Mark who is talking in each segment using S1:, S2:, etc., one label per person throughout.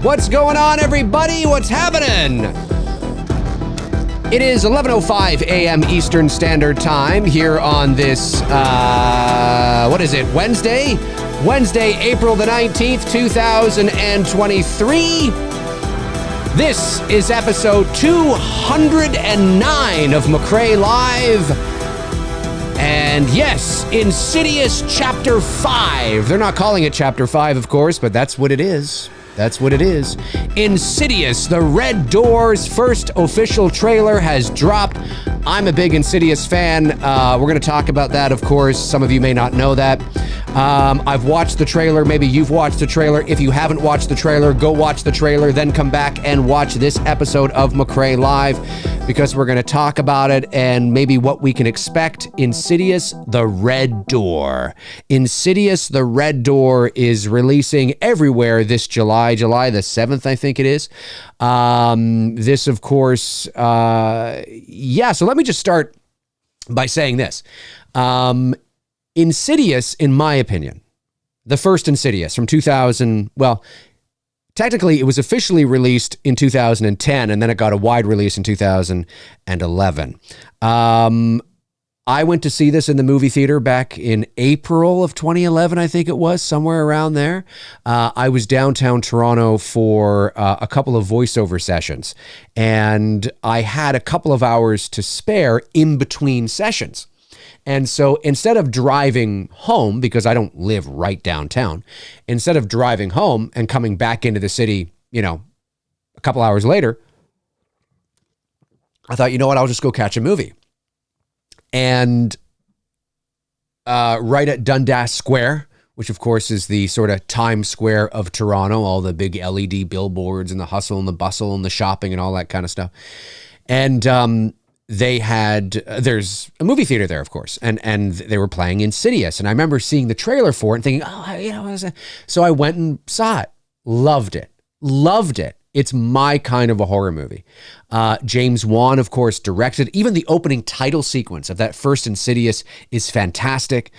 S1: What's going on, everybody? What's happening? It is 11:05 a.m. Eastern Standard Time here on this, what is it, Wednesday? Wednesday, April the 19th, 2023. This is episode 209 of McRae Live. And yes, Insidious Chapter 5. They're not calling it Chapter 5, of course, but that's what it is. That's what it is. Insidious, the Red Door's first official trailer has dropped. I'm a big Insidious fan. We're going to talk about that, of course. Some of you may not know that. I've watched the trailer. Maybe you've watched the trailer. If you haven't watched the trailer, go watch the trailer, then come back and watch this episode of McRae Live, because we're going to talk about it and maybe what we can expect. Insidious, the Red Door. Insidious, the Red Door is releasing everywhere this July the 7th, I think it is. This, of course, so let me just start by saying this. Insidious, in my opinion, the first Insidious from 2000, well, technically it was officially released in 2010, and then it got a wide release in 2011. I went to see this in the movie theater back in April of 2011, I think it was, somewhere around there. I was downtown Toronto for a couple of voiceover sessions, and I had a couple of hours to spare in between sessions. And so instead of driving home, because I don't live right downtown, instead of driving home and coming back into the city, a couple hours later, I thought, you know what, I'll just go catch a movie. And right at Dundas Square, which of course is the sort of Times Square of Toronto, all the big LED billboards and the hustle and the bustle and the shopping and all that kind of stuff. And there's a movie theater there, of course, and they were playing Insidious. And I remember seeing the trailer for it and thinking, so I went and saw it. Loved it. It's my kind of a horror movie. James Wan, of course, directed. Even the opening title sequence of that first Insidious is fantastic.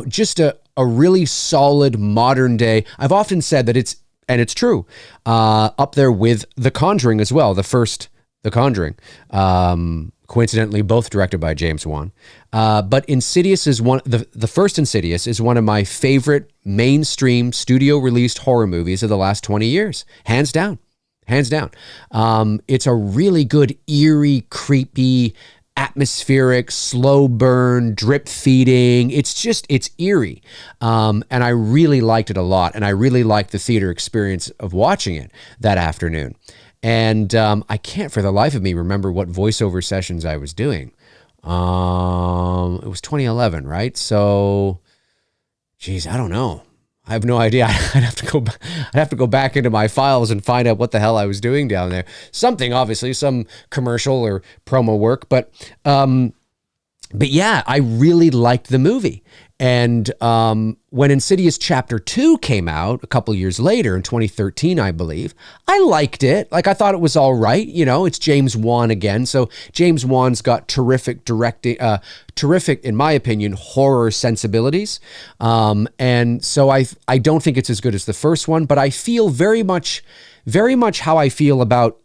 S1: Just a really solid modern day. I've often said that it's true, up there with The Conjuring as well, the first The Conjuring. Coincidentally, both directed by James Wan. But Insidious is the first Insidious is one of my favorite mainstream studio-released horror movies of the last 20 years. Hands down. It's a really good, eerie, creepy, atmospheric, slow burn, drip feeding. It's eerie. And I really liked it a lot. And I really liked the theater experience of watching it that afternoon. And I can't for the life of me remember what voiceover sessions I was doing. It was 2011, right? So, geez, I don't know. I have no idea. I'd have to go back into my files and find out what the hell I was doing down there. Something, obviously, some commercial or promo work. But yeah, I really liked the movie. And when Insidious Chapter 2 came out a couple years later in 2013, I believe, I liked it. Like, I thought it was all right. It's James Wan again. So James Wan's got terrific directing, terrific, in my opinion, horror sensibilities. And so I don't think it's as good as the first one, but I feel very much how I feel about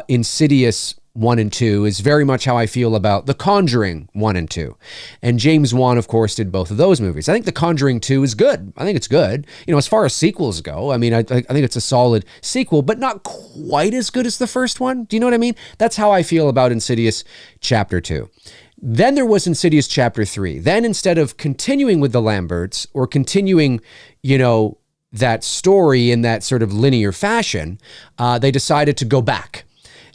S1: Insidious 1 and 2 is very much how I feel about The Conjuring 1 and 2. And James Wan, of course, did both of those movies. I think The Conjuring 2 is good. I think it's good. As far as sequels go, I mean, I think it's a solid sequel, but not quite as good as the first one. Do you know what I mean? That's how I feel about Insidious Chapter 2. Then there was Insidious Chapter 3. Then instead of continuing with the Lamberts or continuing, that story in that sort of linear fashion, they decided to go back.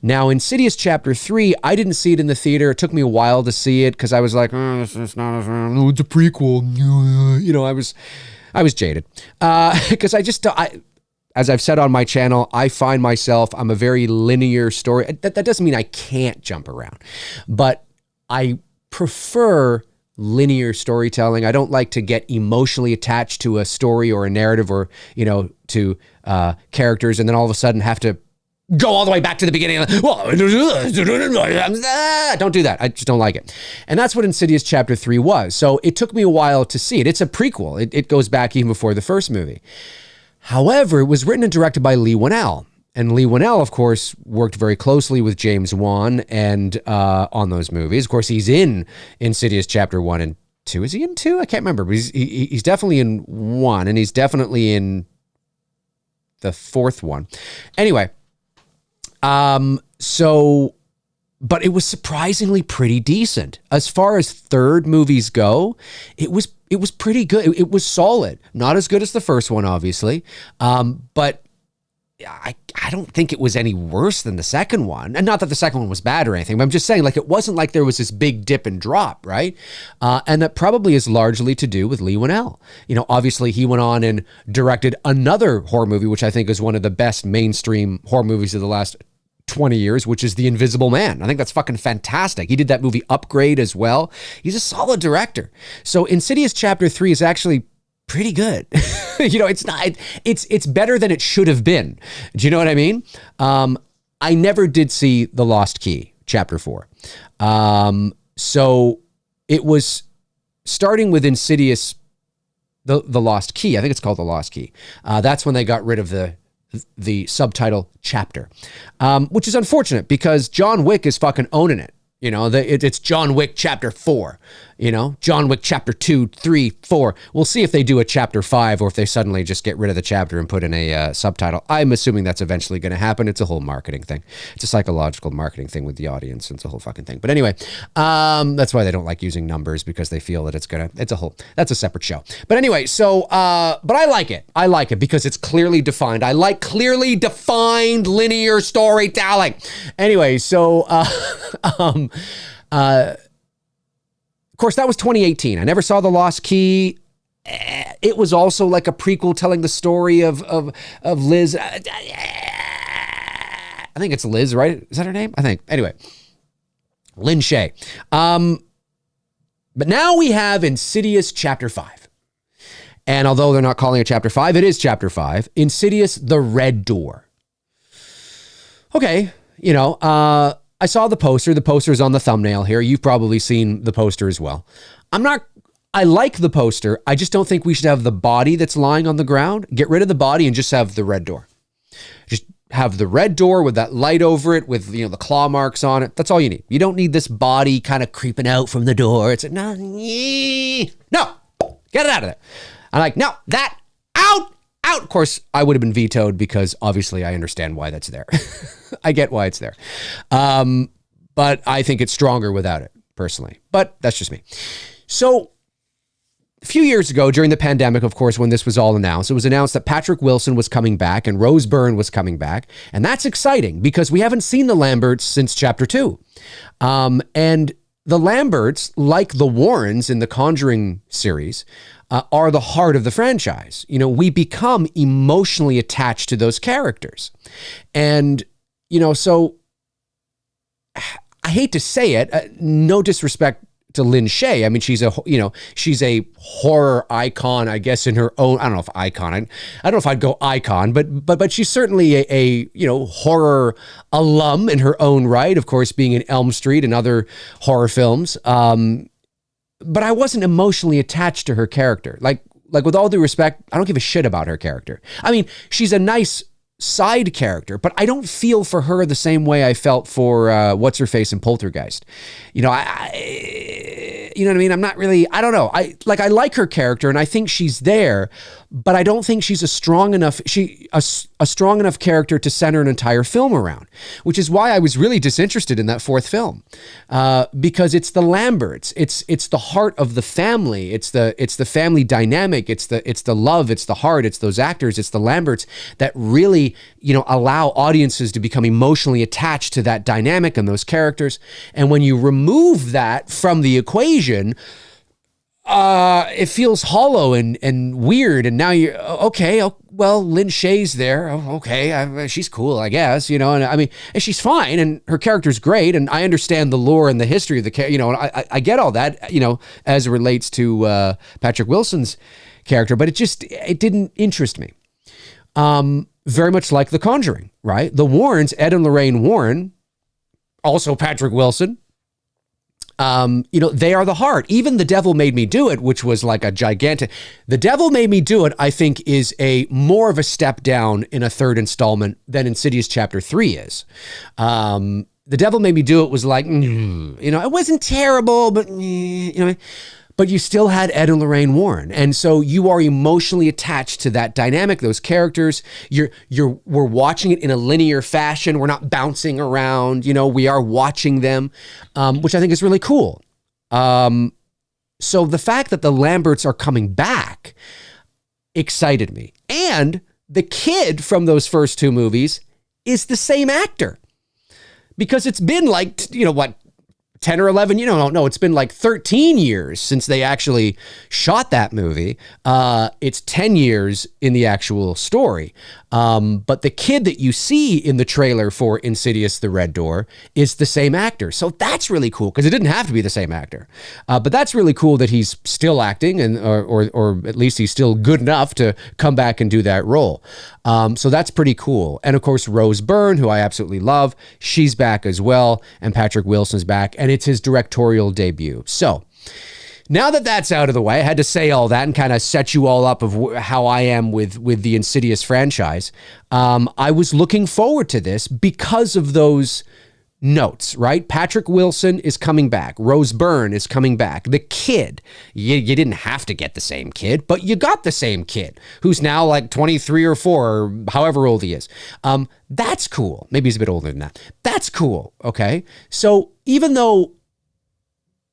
S1: Now, Insidious Chapter 3, I didn't see it in the theater. It took me a while to see it because I was like, it's not it's a prequel. I was jaded. Because as I've said on my channel, I find myself, I'm a very linear story. That doesn't mean I can't jump around, but I prefer linear storytelling. I don't like to get emotionally attached to a story or a narrative or, to characters and then all of a sudden have to go all the way back to the beginning. Don't do that. I just don't like it. And that's what Insidious Chapter 3 was. So it took me a while to see it. It's a prequel. It goes back even before the first movie. However, it was written and directed by Leigh Whannell. And Leigh Whannell, of course, worked very closely with James Wan and on those movies. Of course, he's in Insidious Chapter 1 and 2. Is he in 2? I can't remember. But he's definitely in 1, and he's definitely in the 4th one. Anyway, but it was surprisingly pretty decent. As far as third movies go, it was pretty good. It was solid. Not as good as the first one, obviously, but I don't think it was any worse than the second one. And not that the second one was bad or anything, but I'm just saying, like, it wasn't like there was this big dip and drop, right? And that probably is largely to do with Leigh Whannell. You know, obviously he went on and directed another horror movie, which I think is one of the best mainstream horror movies of the last 20 years, which is The Invisible Man. I think that's fucking fantastic. He did that movie Upgrade as well. He's a solid director. So Insidious Chapter 3 is actually pretty good. You know, it's better than it should have been. Do you know what I mean? I never did see The Lost Key, Chapter 4. So it was starting with Insidious, the Lost Key. I think it's called The Lost Key. That's when they got rid of the subtitle chapter, which is unfortunate because John Wick is fucking owning it. You know, it's John Wick Chapter 4, you know, John Wick Chapter 2, 3, 4. We'll see if they do a Chapter 5 or if they suddenly just get rid of the chapter and put in a subtitle. I'm assuming that's eventually going to happen. It's a whole marketing thing. It's a psychological marketing thing with the audience. It's a whole fucking thing. But anyway, that's why they don't like using numbers, because they feel that that's a separate show. But anyway, so, but I like it. I like it because it's clearly defined. I like clearly defined linear storytelling. Anyway, so, of course, that was 2018. I never saw The Lost Key. It was also like a prequel telling the story of Liz. I think it's Liz, right? Is that her name? I think. Anyway, Lynn Shay. But now we have Insidious Chapter 5. And although they're not calling it Chapter 5, it is Chapter 5. Insidious, The Red Door. Okay, you know, I saw the poster. The poster is on the thumbnail here. You've probably seen the poster as well. I like the poster. I just don't think we should have the body that's lying on the ground. Get rid of the body and just have the red door. Just have the red door with that light over it with, you know, the claw marks on it. That's all you need. You don't need this body kind of creeping out from the door. It's like, no, get it out of there. I'm like, no, that out. Of course, I would have been vetoed because obviously I understand why that's there. I get why it's there. But I think it's stronger without it, personally. But that's just me. So a few years ago during the pandemic, of course, when this was all announced, it was announced that Patrick Wilson was coming back and Rose Byrne was coming back. And that's exciting because we haven't seen the Lamberts since Chapter 2. And the Lamberts, like the Warrens in the Conjuring series, are the heart of the franchise. You know, we become emotionally attached to those characters. And, you know, so I hate to say it, no disrespect to Lynn Shay. I mean, she's a horror icon, I guess, in her own, I don't know if icon, I don't know if I'd go icon, but she's certainly a you know, horror alum in her own right, of course, being in Elm Street and other horror films. But I wasn't emotionally attached to her character. Like with all due respect, I don't give a shit about her character. I mean, she's a nice side character, but I don't feel for her the same way I felt for what's her face in Poltergeist. You know, you know what I mean? I'm not really, I don't know. I like her character and I think she's there, but I don't think she's a strong enough character to center an entire film around, which is why I was really disinterested in that fourth film. Because it's the Lamberts, it's the heart of the family, it's the family dynamic, it's the love, it's the heart, it's those actors, it's the Lamberts that really, you know, allow audiences to become emotionally attached to that dynamic and those characters. And when you remove that from the equation, it feels hollow and weird. And now you're okay. Well, Lynn Shay's there. Okay. She's cool, I guess, you know, and I mean, and she's fine and her character's great. And I understand the lore and the history of the character, you know, and I get all that, you know, as it relates to, Patrick Wilson's character, but it didn't interest me. Very much like The Conjuring, right? The Warrens, Ed and Lorraine Warren, also Patrick Wilson, They are the heart. Even The Devil Made Me Do It, which was like a gigantic, The Devil Made Me Do It, I think is a more of a step down in a third installment than Insidious Chapter 3 is. The Devil Made Me Do It was like, it wasn't terrible, but, but you still had Ed and Lorraine Warren. And so you are emotionally attached to that dynamic, those characters. We're watching it in a linear fashion. We're not bouncing around, we are watching them, which I think is really cool. So the fact that the Lamberts are coming back excited me. And the kid from those first two movies is the same actor. Because it's been like, 10 or 11, no, it's been like 13 years since they actually shot that movie. It's 10 years in the actual story. But the kid that you see in the trailer for Insidious, The Red Door is the same actor. So that's really cool because it didn't have to be the same actor. But that's really cool that he's still acting and or at least he's still good enough to come back and do that role. So that's pretty cool. And of course, Rose Byrne, who I absolutely love, she's back as well. And Patrick Wilson's back. And it's his directorial debut. So now that that's out of the way, I had to say all that and kind of set you all up of how I am with the Insidious franchise. I was looking forward to this because of those notes, right? Patrick Wilson is coming back. Rose Byrne is coming back. The kid, you didn't have to get the same kid, but you got the same kid who's now like 23 or 4 or however old he is. That's cool. Maybe he's a bit older than that. That's cool. Okay. So even though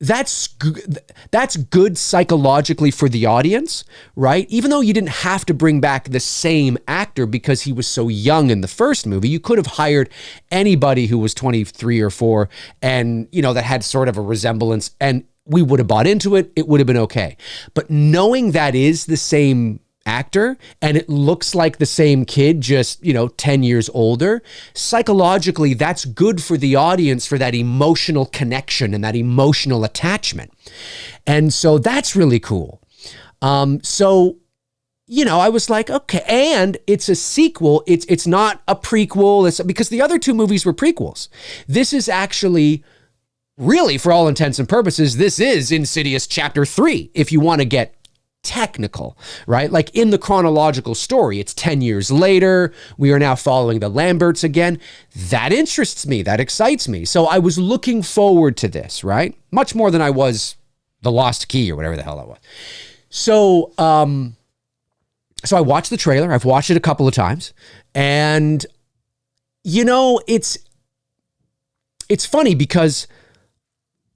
S1: that's good psychologically for the audience, right? Even though you didn't have to bring back the same actor because he was so young in the first movie, you could have hired anybody who was 23 or 4 and, that had sort of a resemblance and we would have bought into it. It would have been okay. But knowing that is the same actor and it looks like the same kid, just 10 years older, psychologically that's good for the audience for that emotional connection and that emotional attachment. And so that's really cool. I was like, okay, and it's a sequel. It's not a prequel. It's because the other two movies were prequels. This is actually really, for all intents and purposes, this is Insidious Chapter 3 if you want to get technical, right? Like in the chronological story, it's 10 years later. We are now following the Lamberts again. That interests me. That excites me. So I was looking forward to this, right? Much more than I was The Lost Key or whatever the hell that was. So, so I watched the trailer. I've watched it a couple of times and it's funny because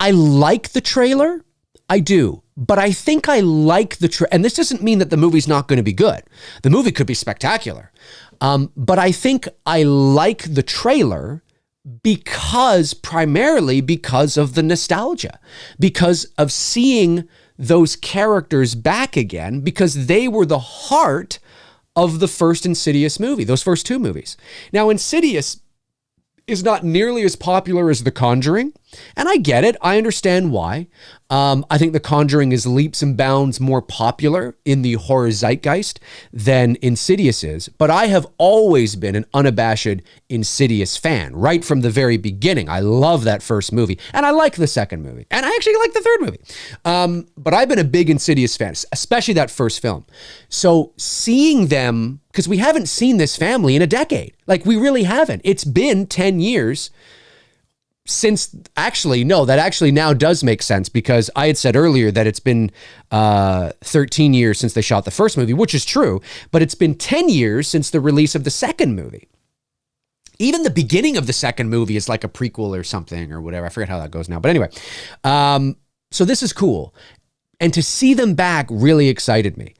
S1: I like the trailer. I do. But I think I like and this doesn't mean that the movie's not going to be good. The movie could be spectacular. But I think I like the trailer primarily because of the nostalgia, because of seeing those characters back again, because they were the heart of the first Insidious movie, those first two movies. Now, Insidious is not nearly as popular as The Conjuring. And I get it. I understand why. I think The Conjuring is leaps and bounds more popular in the horror zeitgeist than Insidious is. But I have always been an unabashed Insidious fan, right from the very beginning. I love that first movie. And I like the second movie. And I actually like the third movie. But I've been a big Insidious fan, especially that first film. So seeing them, because we haven't seen this family in a decade. Like we really haven't. It's been 10 years since that actually now does make sense because I had said earlier that it's been 13 years since they shot the first movie, which is true, but it's been 10 years since the release of the second movie. Even the beginning of the second movie is like a prequel or something or whatever. I forget how that goes now. But anyway, so this is cool. And to see them back really excited me.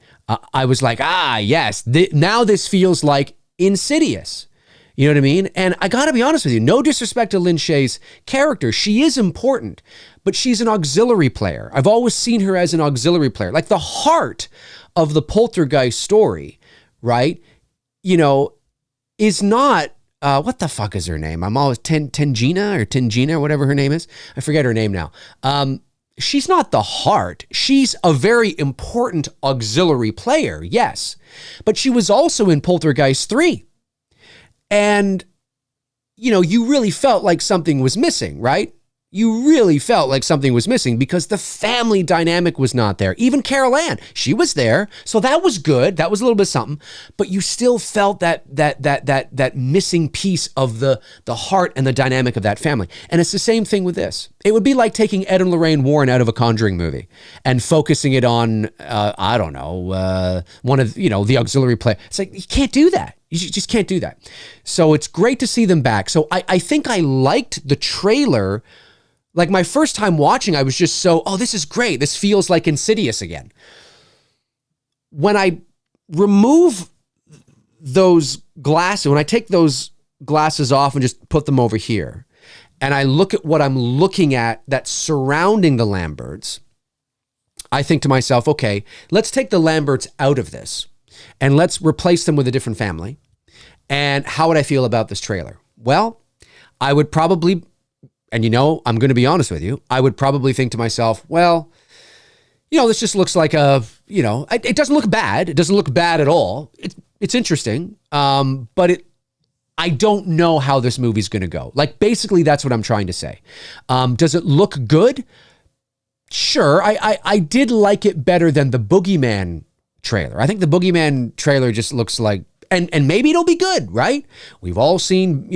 S1: I was like, yes, now this feels like Insidious. You know what I mean? And I got to be honest with you, no disrespect to Lin Shaye's character. She is important, but she's an auxiliary player. I've always seen her as an auxiliary player. Like the heart of the Poltergeist story, right? Is not, what the fuck is her name? I'm always Tangina or whatever her name is. I forget her name now. She's not the heart. She's a very important auxiliary player, yes. But she was also in Poltergeist 3. And, you really felt like something was missing, right? You really felt like something was missing because the family dynamic was not there. Even Carol Ann, she was there, so that was good. That was a little bit something, but you still felt that missing piece of the heart and the dynamic of that family. And it's the same thing with this. It would be like taking Ed and Lorraine Warren out of a Conjuring movie and focusing it on I don't know, one of the auxiliary play. It's like you can't do that. You just can't do that. So it's great to see them back. So I think I liked the trailer. Like my first time watching, I was just this is great. This feels like Insidious again. When I remove those glasses, when I take those glasses off and just put them over here, and I look at what I'm looking at that's surrounding the Lamberts, I think to myself, okay, let's take the Lamberts out of this and let's replace them with a different family. And how would I feel about this trailer? Well, I would probably, and I'm going to be honest with you, I would probably think to myself, well, this just looks like it doesn't look bad. It doesn't look bad at all. It's interesting. But I don't know how this movie's going to go. Like, basically, that's what I'm trying to say. Does it look good? Sure. I did like it better than the Boogeyman trailer. I think the Boogeyman trailer just looks like, and maybe it'll be good, right? We've all seen,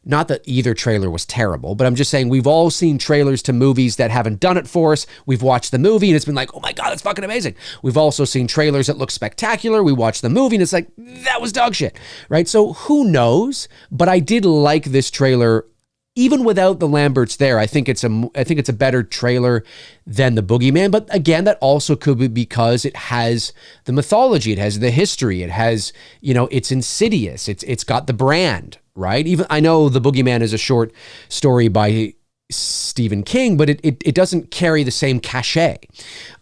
S1: not that either trailer was terrible, but I'm just saying we've all seen trailers to movies that haven't done it for us. We've watched the movie and it's been like, oh my God, that's fucking amazing. We've also seen trailers that look spectacular. We watch the movie and it's like, that was dog shit, right? So who knows? But I did like this trailer. Even without the Lamberts there, I think it's a better trailer than the Boogeyman. But again, that also could be because it has the mythology, it has the history, it has, it's Insidious, it's got the brand, right? Even I know the Boogeyman is a short story by Stephen King, but it doesn't carry the same cachet.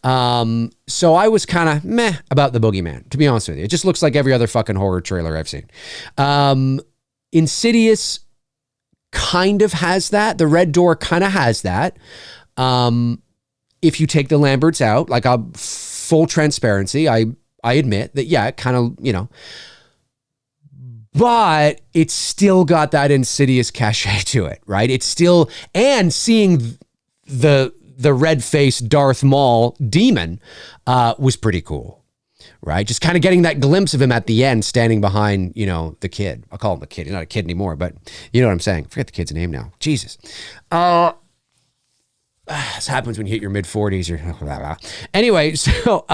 S1: So I was kind of meh about the Boogeyman, to be honest with you. It just looks like every other fucking horror trailer I've seen. Insidious kind of has that. The Red Door kind of has that. If you take the Lamberts out, like full transparency, I admit that, yeah, it kind of, but it's still got that Insidious cachet to it, right? It's still, and seeing the red-faced Darth Maul demon was pretty cool. Right? Just kind of getting that glimpse of him at the end standing behind, the kid. I'll call him the kid. He's not a kid anymore, but you know what I'm saying. I forget the kid's name now. Jesus. This happens when you hit your mid-40s. Anyway, so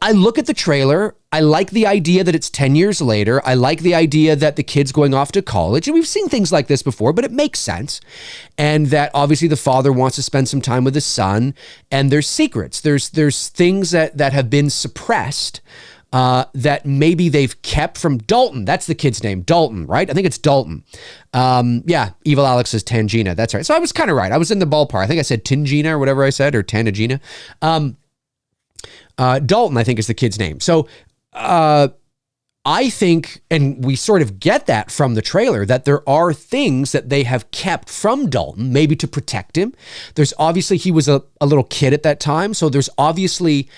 S1: I look at the trailer. I like the idea that it's 10 years later. I like the idea that the kid's going off to college. And we've seen things like this before, but it makes sense. And that obviously the father wants to spend some time with his son. And there's secrets. There's things that have been suppressed that maybe they've kept from Dalton. That's the kid's name, Dalton, right? I think it's Dalton. Yeah, Evil Alex says Tangina. That's right. So I was kind of right. I was in the ballpark. I think I said Tingina or whatever I said, or Tangina. Dalton, I think, is the kid's name. So I think, and we sort of get that from the trailer, that there are things that they have kept from Dalton, maybe to protect him. There's obviously, he was a little kid at that time. So there's obviously,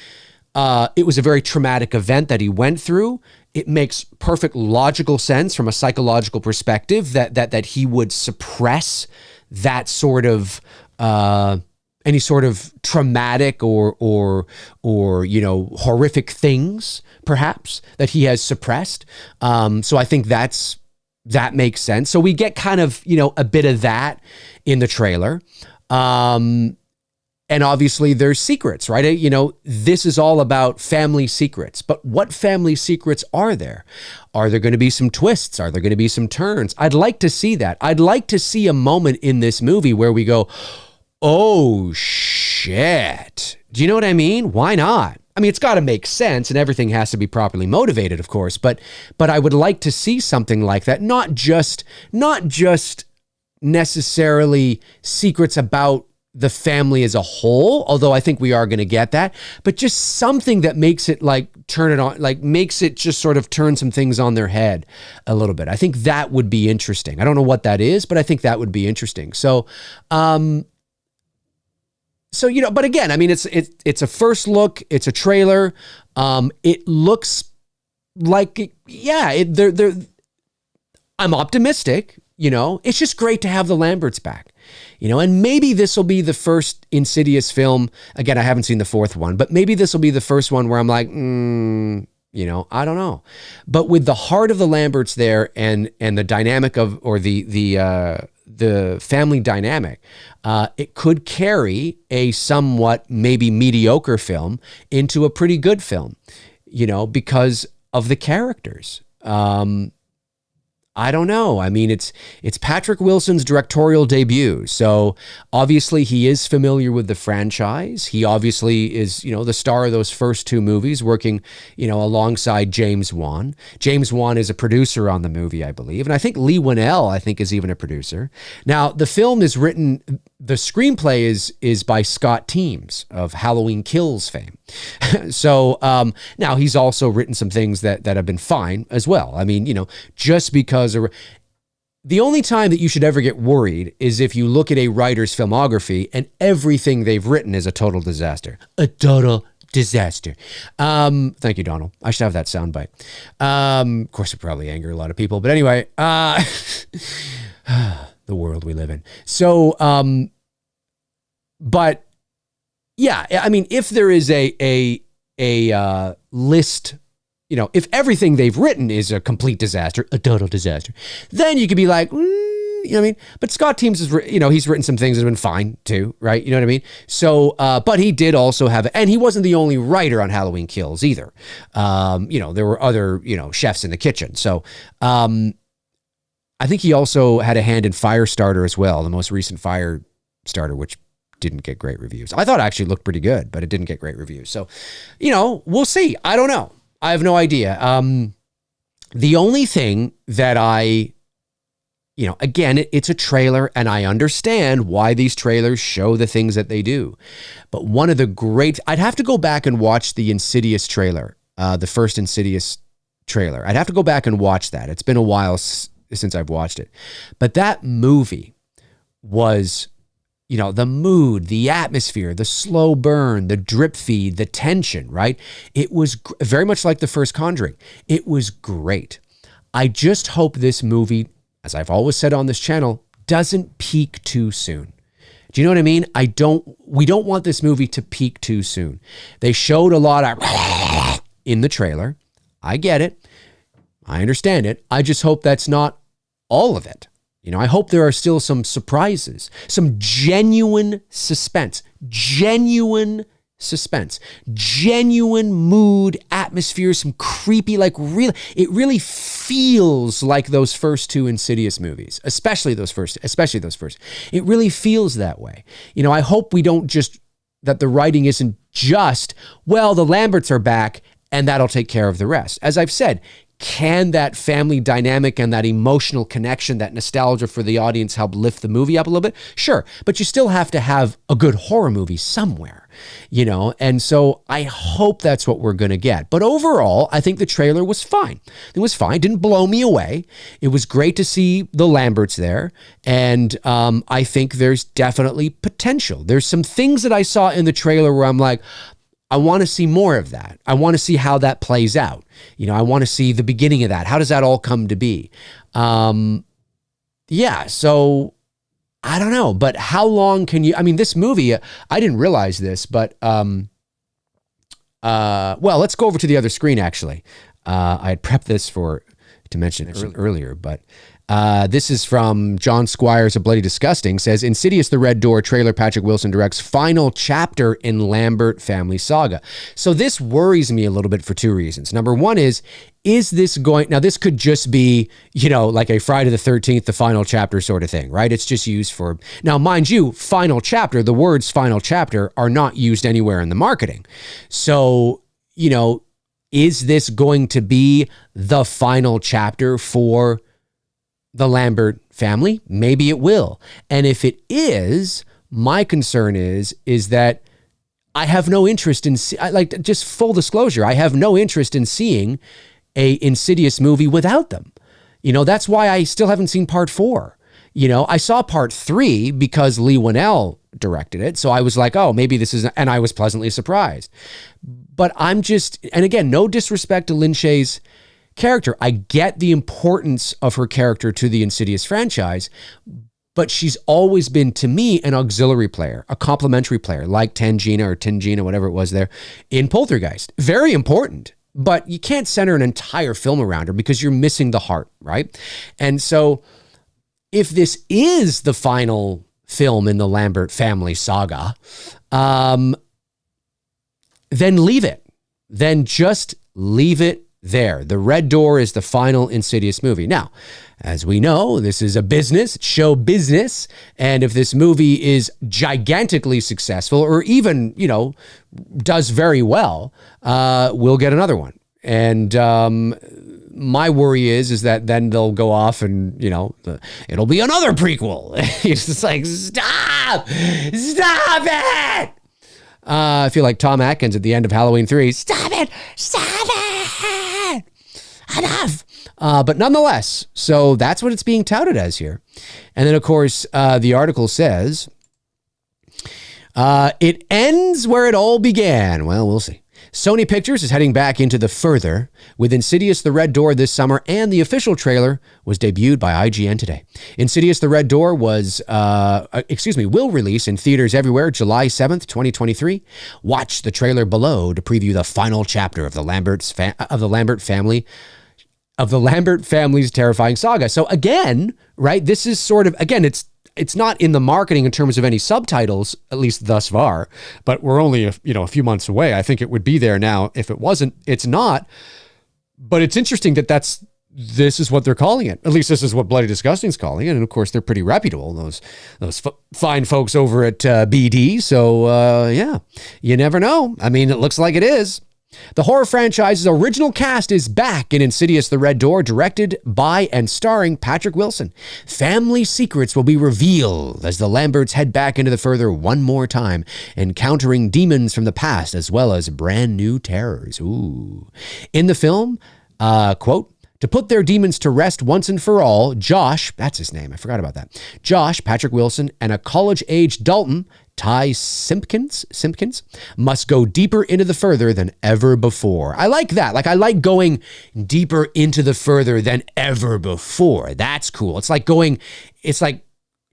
S1: it was a very traumatic event that he went through. It makes perfect logical sense from a psychological perspective that he would suppress that sort of, any sort of traumatic or horrific things, perhaps, that he has suppressed. So I think that makes sense. So we get kind of, a bit of that in the trailer. And obviously there's secrets, right? This is all about family secrets. But what family secrets are there? Are there going to be some twists? Are there going to be some turns? I'd like to see that. I'd like to see a moment in this movie where we go, oh, shit. Do you know what I mean? Why not? I mean, it's got to make sense and everything has to be properly motivated, of course, but I would like to see something like that. Not just necessarily secrets about the family as a whole, although I think we are going to get that, but just something that makes it turn it on, makes it just sort of turn some things on their head a little bit. I think that would be interesting. I don't know what that is, but I think that would be interesting. So, but again, I mean, it's a first look. It's a trailer. It looks like, yeah, I'm optimistic. It's just great to have the Lamberts back, and maybe this will be the first Insidious film. Again, I haven't seen the fourth one, but maybe this will be the first one where I'm like, I don't know. But with the heart of the Lamberts there and the dynamic or the family dynamic, it could carry a somewhat maybe mediocre film into a pretty good film, because of the characters. I don't know. I mean, it's Patrick Wilson's directorial debut. So obviously he is familiar with the franchise. He obviously is, the star of those first two movies, working, alongside James Wan. James Wan is a producer on the movie, I believe. And I think Lee Winnell, is even a producer. Now, the film is written, the screenplay is by Scott Teems of Halloween Kills fame. So now he's also written some things that have been fine as well. I mean, just because the only time that you should ever get worried is if you look at a writer's filmography and everything they've written is a total disaster. A total disaster. Thank you, Donald. I should have that soundbite. Of course, it probably anger a lot of people, but anyway, the world we live in. So, but yeah, I mean, if there is a list, if everything they've written is a complete disaster, a total disaster, then you could be like, you know what I mean? But Scott Teems is, he's written some things that have been fine too, right? You know what I mean? So, but he did also have, and he wasn't the only writer on Halloween Kills either. There were other, chefs in the kitchen. So, I think he also had a hand in Firestarter as well, the most recent Firestarter, which didn't get great reviews. I thought it actually looked pretty good, but it didn't get great reviews. So, we'll see. I don't know. I have no idea. The only thing that again, it's a trailer, and I understand why these trailers show the things that they do. But one of the I'd have to go back and watch the Insidious trailer, the first Insidious trailer. I'd have to go back and watch that. It's been a while since I've watched it. But that movie was, the mood, the atmosphere, the slow burn, the drip feed, the tension, right? It was very much like the first Conjuring. It was great. I just hope this movie, as I've always said on this channel, doesn't peak too soon. Do you know what I mean? We don't want this movie to peak too soon. They showed a lot of in the trailer. I get it. I understand it. I just hope that's not all of it. I hope there are still some surprises, some genuine suspense, genuine mood, atmosphere, some creepy, it really feels like those first two Insidious movies, especially those first. It really feels that way. I hope we don't that the writing isn't just, well, the Lamberts are back and that'll take care of the rest. As I've said, can that family dynamic and that emotional connection, that nostalgia for the audience help lift the movie up a little bit? Sure, but you still have to have a good horror movie somewhere, And so I hope that's what we're going to get. But overall, I think the trailer was fine. It was fine. It didn't blow me away. It was great to see the Lamberts there. And I think there's definitely potential. There's some things that I saw in the trailer where I'm like, I want to see more of that. I want to see how that plays out. I want to see the beginning of that. How does that all come to be? So I don't know, but how long can you, this movie, I didn't realize this, but, well, let's go over to the other screen, actually. I had prepped this to mention earlier, but this is from John Squires of Bloody Disgusting, says, Insidious the Red Door trailer, Patrick Wilson directs final chapter in Lambert family saga. So this worries me a little bit for two reasons. Number one is this going, now this could just be, like a Friday the 13th, the final chapter sort of thing, right? It's just used for, now mind you, final chapter, the words final chapter are not used anywhere in the marketing. So, is this going to be the final chapter for the Lambert family? Maybe it will. And if it is, my concern is that I have no interest in, just full disclosure, I have no interest in seeing a Insidious movie without them. That's why I still haven't seen part 4. I saw part 3 because Lee Winnell directed it. So I was like, oh, maybe this is, and I was pleasantly surprised. But I'm just, and again, no disrespect to Lin Shaye's character. I get the importance of her character to the Insidious franchise, but she's always been, to me, an auxiliary player, a complementary player, like Tangina, whatever it was there, in Poltergeist. Very important, but you can't center an entire film around her because you're missing the heart, right? And so if this is the final film in the Lambert family saga, then leave it. Then just leave it there. The Red Door is the final Insidious movie. Now, as we know, this is a business, show business. And if this movie is gigantically successful or even, does very well, we'll get another one. And my worry is that then they'll go off and, it'll be another prequel. It's just like, stop it. I feel like Tom Atkins at the end of Halloween 3. Stop it. Enough. But nonetheless, so that's what it's being touted as here. And then, of course, the article says, it ends where it all began. Well, we'll see. Sony Pictures is heading back into the further with Insidious The Red Door this summer, and the official trailer was debuted by IGN today. Insidious The Red Door will release in theaters everywhere July 7th, 2023. Watch the trailer below to preview the final chapter of the Lambert family's terrifying saga. So again, right, this is sort of, again, it's not in the marketing in terms of any subtitles, at least thus far, but we're only a few months away. I think it would be there now. If it wasn't, it's not. But it's interesting that this is what they're calling it. At least this is what Bloody Disgusting's calling it. And of course, they're pretty reputable, those fine folks over at BD. So yeah, you never know. I mean, it looks like it is. The horror franchise's original cast is back in Insidious The Red Door, directed by and starring Patrick Wilson. Family secrets will be revealed as the Lamberts head back into the further one more time, encountering demons from the past as well as brand new terrors. Ooh. In the film, quote, to put their demons to rest once and for all, Josh, that's his name, I forgot about that. Josh, Patrick Wilson, and a college-age Dalton, Ty Simpkins, must go deeper into the further than ever before. I like that. Like, I like going deeper into the further than ever before. That's cool. It's like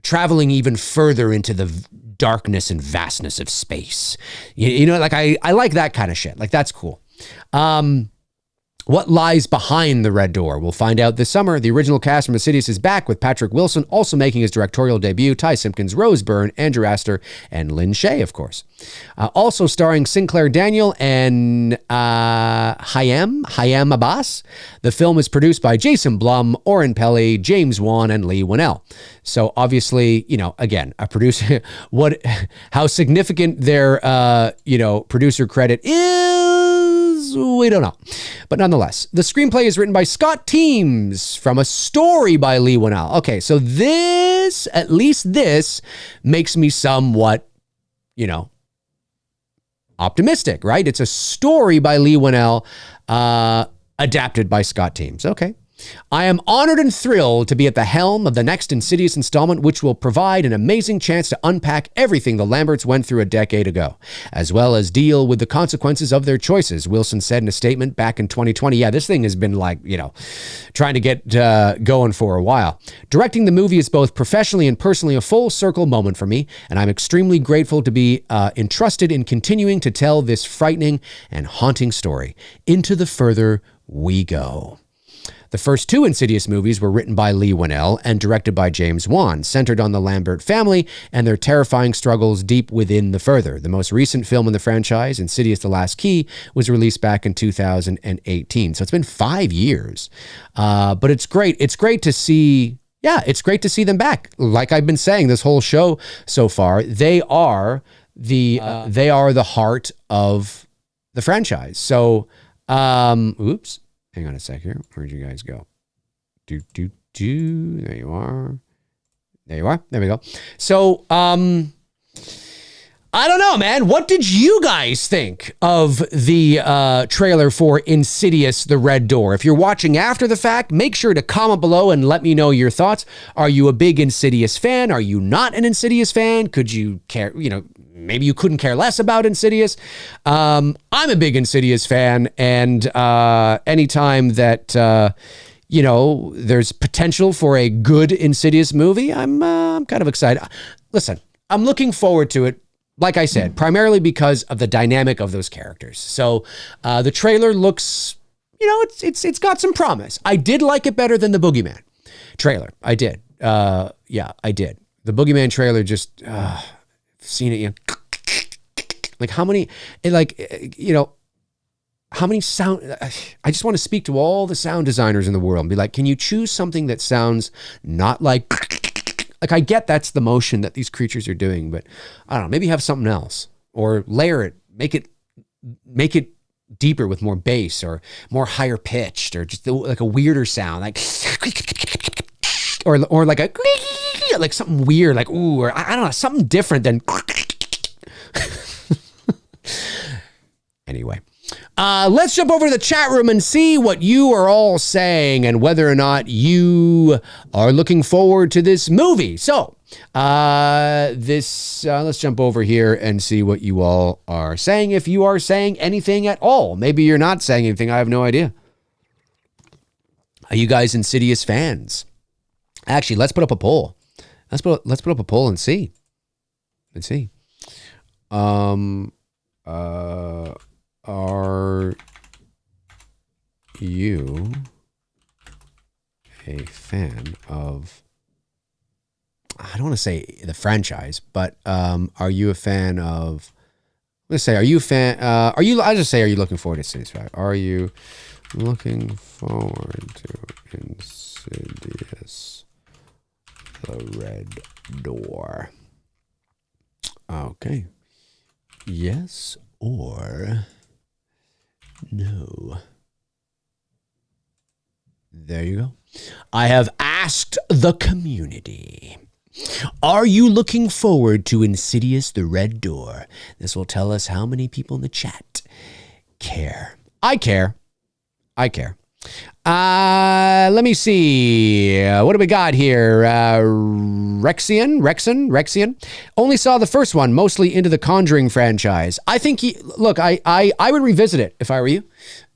S1: traveling even further into the darkness and vastness of space. I like that kind of shit. Like, that's cool. What lies behind the Red Door? We'll find out this summer. The original cast from Insidious is back, with Patrick Wilson also making his directorial debut, Ty Simpkins, Rose Byrne, Andrew Astor, and Lynn Shay, of course. Also starring Sinclair Daniel and Hayam Abbas. The film is produced by Jason Blum, Oren Peli, James Wan, and Lee Winnell. So obviously, again, a producer, how significant their, producer credit is, we don't know. But nonetheless, the screenplay is written by Scott Teems from a story by Lee Winnell. Okay, so at least this makes me somewhat, optimistic, right? It's a story by Lee Winnell, adapted by Scott Teems. Okay. I am honored and thrilled to be at the helm of the next Insidious installment, which will provide an amazing chance to unpack everything the Lamberts went through a decade ago, as well as deal with the consequences of their choices, Wilson said in a statement back in 2020. Yeah, this thing has been trying to get going for a while. Directing the movie is both professionally and personally a full circle moment for me, and I'm extremely grateful to be entrusted in continuing to tell this frightening and haunting story. Into the further we go. The first two Insidious movies were written by Lee Winnell and directed by James Wan, centered on the Lambert family and their terrifying struggles deep within the further. The most recent film in the franchise, Insidious: The Last Key, was released back in 2018. So it's been 5 years. But it's great. It's great to see. Yeah, it's great to see them back. Like I've been saying this whole show so far, they are the heart of the franchise. So, oops. Hang on a sec here. Where'd you guys go? There you are. There we go. So, I don't know, man. What did you guys think of the trailer for Insidious: The Red Door? If you're watching after the fact, make sure to comment below and let me know your thoughts. Are you a big Insidious fan? Are you not an Insidious fan? Could you care, maybe you couldn't care less about Insidious. I'm a big Insidious fan, and anytime that there's potential for a good Insidious movie, I'm kind of excited. Listen, I'm looking forward to it. Like I said, primarily because of the dynamic of those characters. So the trailer looks, it's got some promise. I did like it better than the Boogeyman trailer. I did. Yeah, I did. The Boogeyman trailer just, seen it, like how many, how many sound, I just want to speak to all the sound designers in the world and be like, can you choose something that sounds not like I get that's the motion that these creatures are doing, but I don't know, maybe have something else or layer it, make it deeper with more bass or more higher pitched or just like a weirder sound, like, or like like something weird, like, ooh, or I don't know, something different than, anyway. Let's jump over to the chat room and see what you are all saying and whether or not you are looking forward to this movie. So, let's jump over here and see what you all are saying. If you are saying anything at all, maybe you're not saying anything. I have no idea. Are you guys Insidious fans? Actually, let's put up a poll. Let's put up a poll and see. Are you a fan of, I don't want to say the franchise, but are you a fan of, let's say, are you looking forward to Insidious 5? Are you looking forward to Insidious the Red Door? Okay. Yes or no. There you go. I have asked the community. Are you looking forward to Insidious the Red Door? This will tell us how many people in the chat care. I care. Let me see. What do we got here? Rexian. Only saw the first one, mostly into the Conjuring franchise. I think I would revisit it if I were you.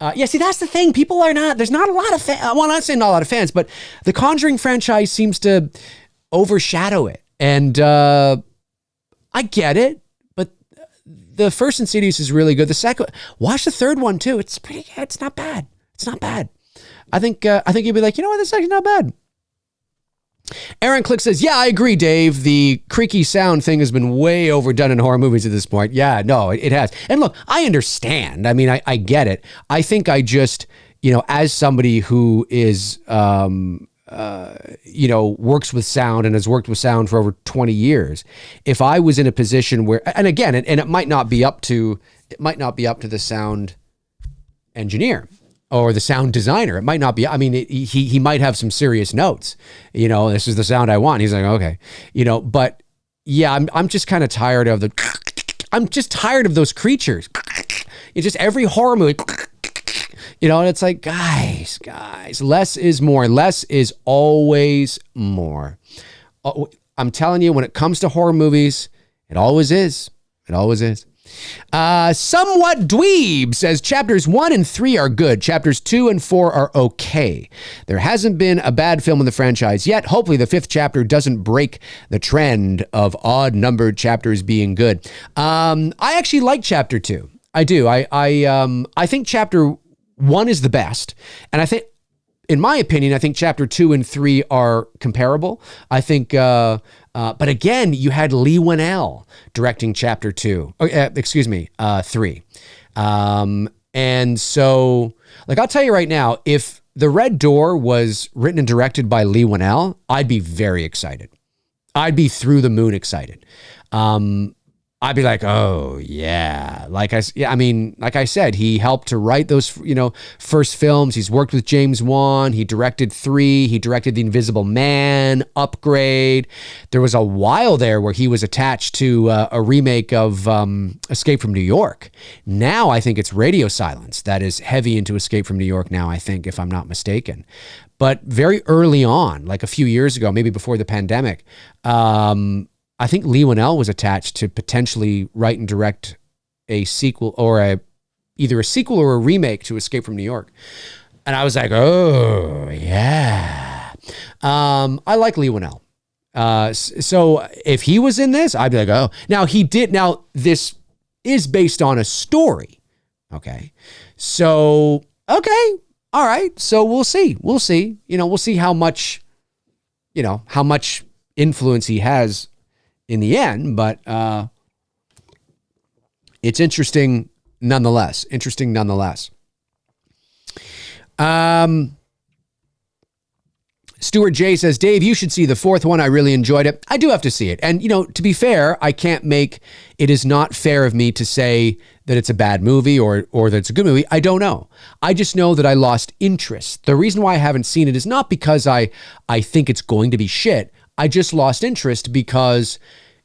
S1: Yeah, see, that's the thing. There's not a lot of fans. Well, I'm not saying not a lot of fans, but the Conjuring franchise seems to overshadow it. And I get it, but the first Insidious is really good. The second, watch the third one too. It's pretty good. It's not bad. I think you'd be like, you know what, this is actually not bad. Aaron Click says, yeah, I agree, Dave. The creaky sound thing has been way overdone in horror movies at this point. Yeah, no, it has. And look, I understand. I mean, I get it. I think I just, as somebody who is, works with sound and has worked with sound for over 20 years, if I was in a position where, and again, and it might not be up to the sound engineer or the sound designer. It might not be, I mean, he might have some serious notes, this is the sound I want. He's like, okay, but yeah, I'm just kind of tired of I'm just tired of those creatures. It's just every horror movie, and it's like, guys, less is more. Less is always more. I'm telling you, when it comes to horror movies, it always is. Somewhat Dweeb says chapters 1 and 3 are good. Chapters 2 and 4 are okay. There hasn't been a bad film in the franchise yet. Hopefully the 5th chapter doesn't break the trend of odd numbered chapters being good. I actually like chapter 2. I do. I think chapter 1 is the best. And I think, in my opinion, I think chapter 2 and 3 are comparable. I think, but again, you had Lee Winnell directing chapter 3. And so, I'll tell you right now, if The Red Door was written and directed by Lee Winnell, I'd be very excited. I'd be through the moon excited. I'd be like, oh yeah. Like I said, he helped to write those, first films. He's worked with James Wan. He directed 3. He directed The Invisible Man, Upgrade. There was a while there where he was attached to a remake of Escape from New York. Now I think it's Radio Silence that is heavy into Escape from New York now, I think, if I'm not mistaken. But very early on, like a few years ago, maybe before the pandemic, I think Lee Winnell was attached to potentially write and direct a sequel or either a sequel or a remake to Escape from New York. And I was like, oh, yeah. I like Lee Winnell. So if he was in this, I'd be like, oh. Now, this is based on a story. Okay. So, okay. All right. So we'll see. We'll see. We'll see how much influence he has in the end. But it's interesting nonetheless. Stuart J says, Dave, you should see the fourth one. I really enjoyed it. I do have to see it. And, to be fair, it is not fair of me to say that it's a bad movie or that it's a good movie. I don't know. I just know that I lost interest. The reason why I haven't seen it is not because I think it's going to be shit. I just lost interest because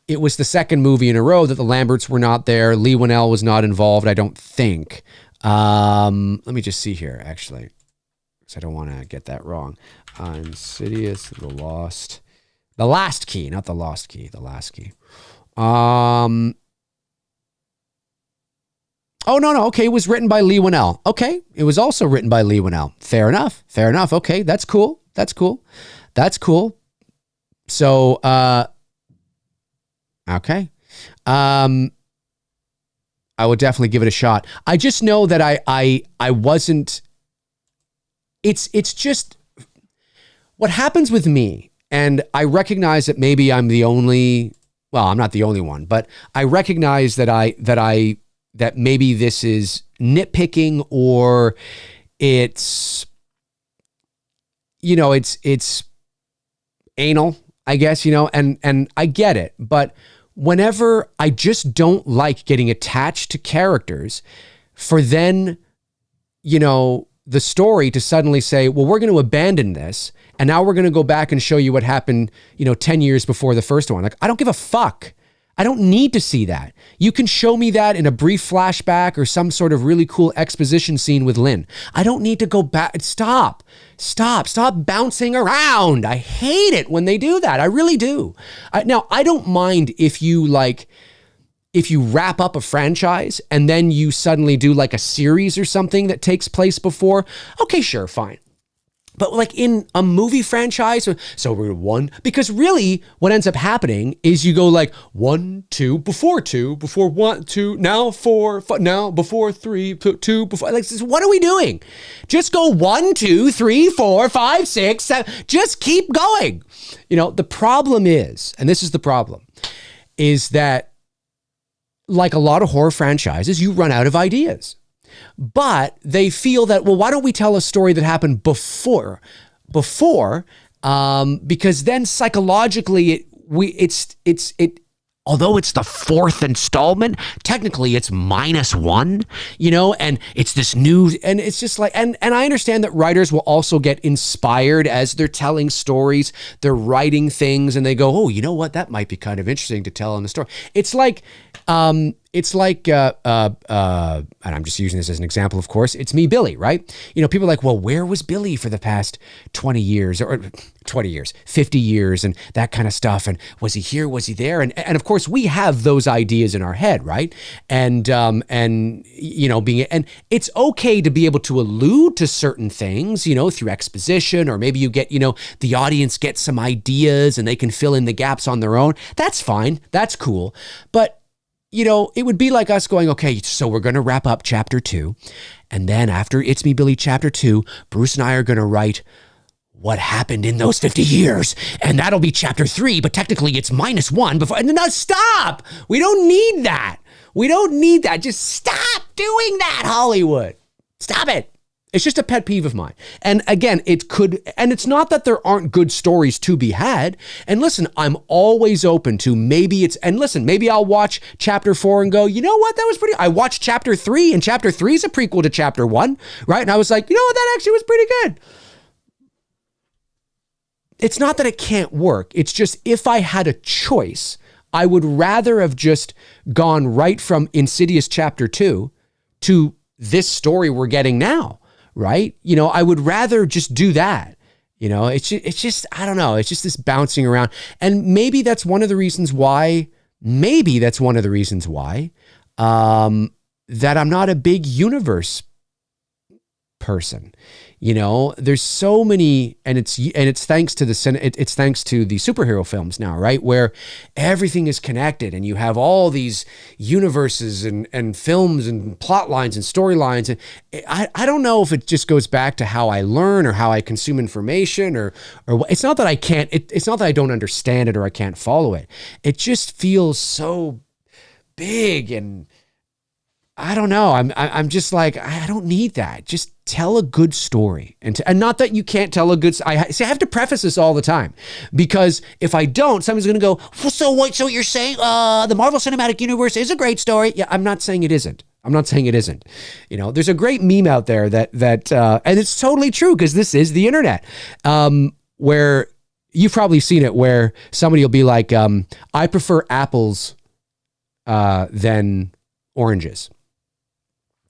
S1: it was the second movie in a row that the Lamberts were not there. Lee Winnell was not involved, I don't think. Let me just see here, actually, because I don't want to get that wrong. Insidious, The Last Key, not The Lost Key, The Last Key. Oh, no. Okay, it was written by Lee Winnell. Okay, it was also written by Lee Winnell. Fair enough. Okay, that's cool. So, okay. I would definitely give it a shot. I just know that I wasn't. It's just what happens with me, and I recognize that maybe I'm the only. Well, I'm not the only one, but I recognize that maybe this is nitpicking or it's anal, I guess, and I get it, but whenever I just don't like getting attached to characters for then, the story to suddenly say, well, we're going to abandon this. And now we're going to go back and show you what happened, 10 years before the first one. Like, I don't give a fuck. I don't need to see that. You can show me that in a brief flashback or some sort of really cool exposition scene with Lynn. I don't need to go back. Stop bouncing around. I hate it when they do that. I really do. Now, I don't mind if you wrap up a franchise and then you suddenly do like a series or something that takes place before. Okay, sure, fine. But like in a movie franchise, so we're because really what ends up happening is you go like 1, 2, before 1, 2, now 4, now before 3, 2, before, like, what are we doing? Just go 1, 2, 3, 4, 5, 6, 7, just keep going. The problem is, and this is the problem, is that like a lot of horror franchises, you run out of ideas. But they feel that, well, why don't we tell a story that happened before, because then psychologically although it's the fourth installment, technically it's -1, and it's this new, and it's just like, and I understand that writers will also get inspired as they're telling stories, they're writing things and they go, oh, you know what, that might be kind of interesting to tell in the story. It's like, and I'm just using this as an example, of course, it's Me, Billy, right? People are like, well, where was Billy for the past 20 years or 20 years, 50 years and that kind of stuff? And was he here? Was he there? And of course we have those ideas in our head, right? And it's okay to be able to allude to certain things, through exposition, or maybe you get, the audience gets some ideas and they can fill in the gaps on their own. That's fine. That's cool. But it would be like us going, okay, so we're going to wrap up chapter 2. And then after It's Me, Billy chapter 2, Bruce and I are going to write what happened in those 50 years. And that'll be chapter 3, but technically it's -1 before. And now stop. We don't need that. Just stop doing that, Hollywood. Stop it. It's just a pet peeve of mine. And again, and it's not that there aren't good stories to be had. And listen, I'm always open to maybe I'll watch chapter 4 and go, you know what, that was pretty, I watched chapter 3 and chapter 3 is a prequel to chapter 1, right? And I was like, you know what, that actually was pretty good. It's not that it can't work. It's just, if I had a choice, I would rather have just gone right from Insidious chapter 2 to this story we're getting now. Right? I would rather just do that, It's just, I don't know. It's just this bouncing around. And maybe that's one of the reasons why, that I'm not a big universe person. There's so many, and it's thanks to it's thanks to the superhero films now, right? Where everything is connected and you have all these universes and films and plot lines and storylines. And I don't know if it just goes back to how I learn or how I consume information or it's not that I can't, it's not that I don't understand it or I can't follow it. It just feels so big, and I don't know. I'm just like, I don't need that. Just tell a good story. And not that you can't tell a good, I have to preface this all the time, because if I don't, someone's going to go, well, so what you're saying, the Marvel Cinematic Universe is a great story. Yeah, I'm not saying it isn't. There's a great meme out there that and it's totally true, because this is the internet, where you've probably seen it, where somebody will be like, I prefer apples than oranges,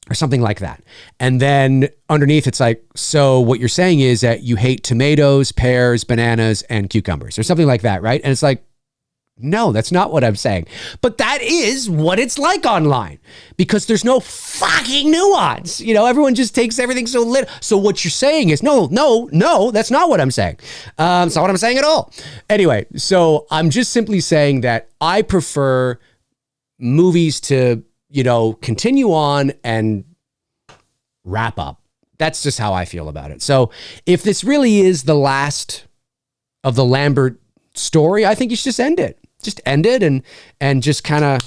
S1: or something like that. And then underneath it's like, so what you're saying is that you hate tomatoes, pears, bananas, and cucumbers, or something like that, right? And it's like, no, that's not what I'm saying. But that is what it's like online, because there's no fucking nuance. Everyone just takes everything so lit. So what you're saying is, no, that's not what I'm saying. It's not what I'm saying at all. Anyway, so I'm just simply saying that I prefer movies to continue on and wrap up. That's just how I feel about it. So if this really is the last of the Lambert story, I think you should just end it. Just end it and just kind of,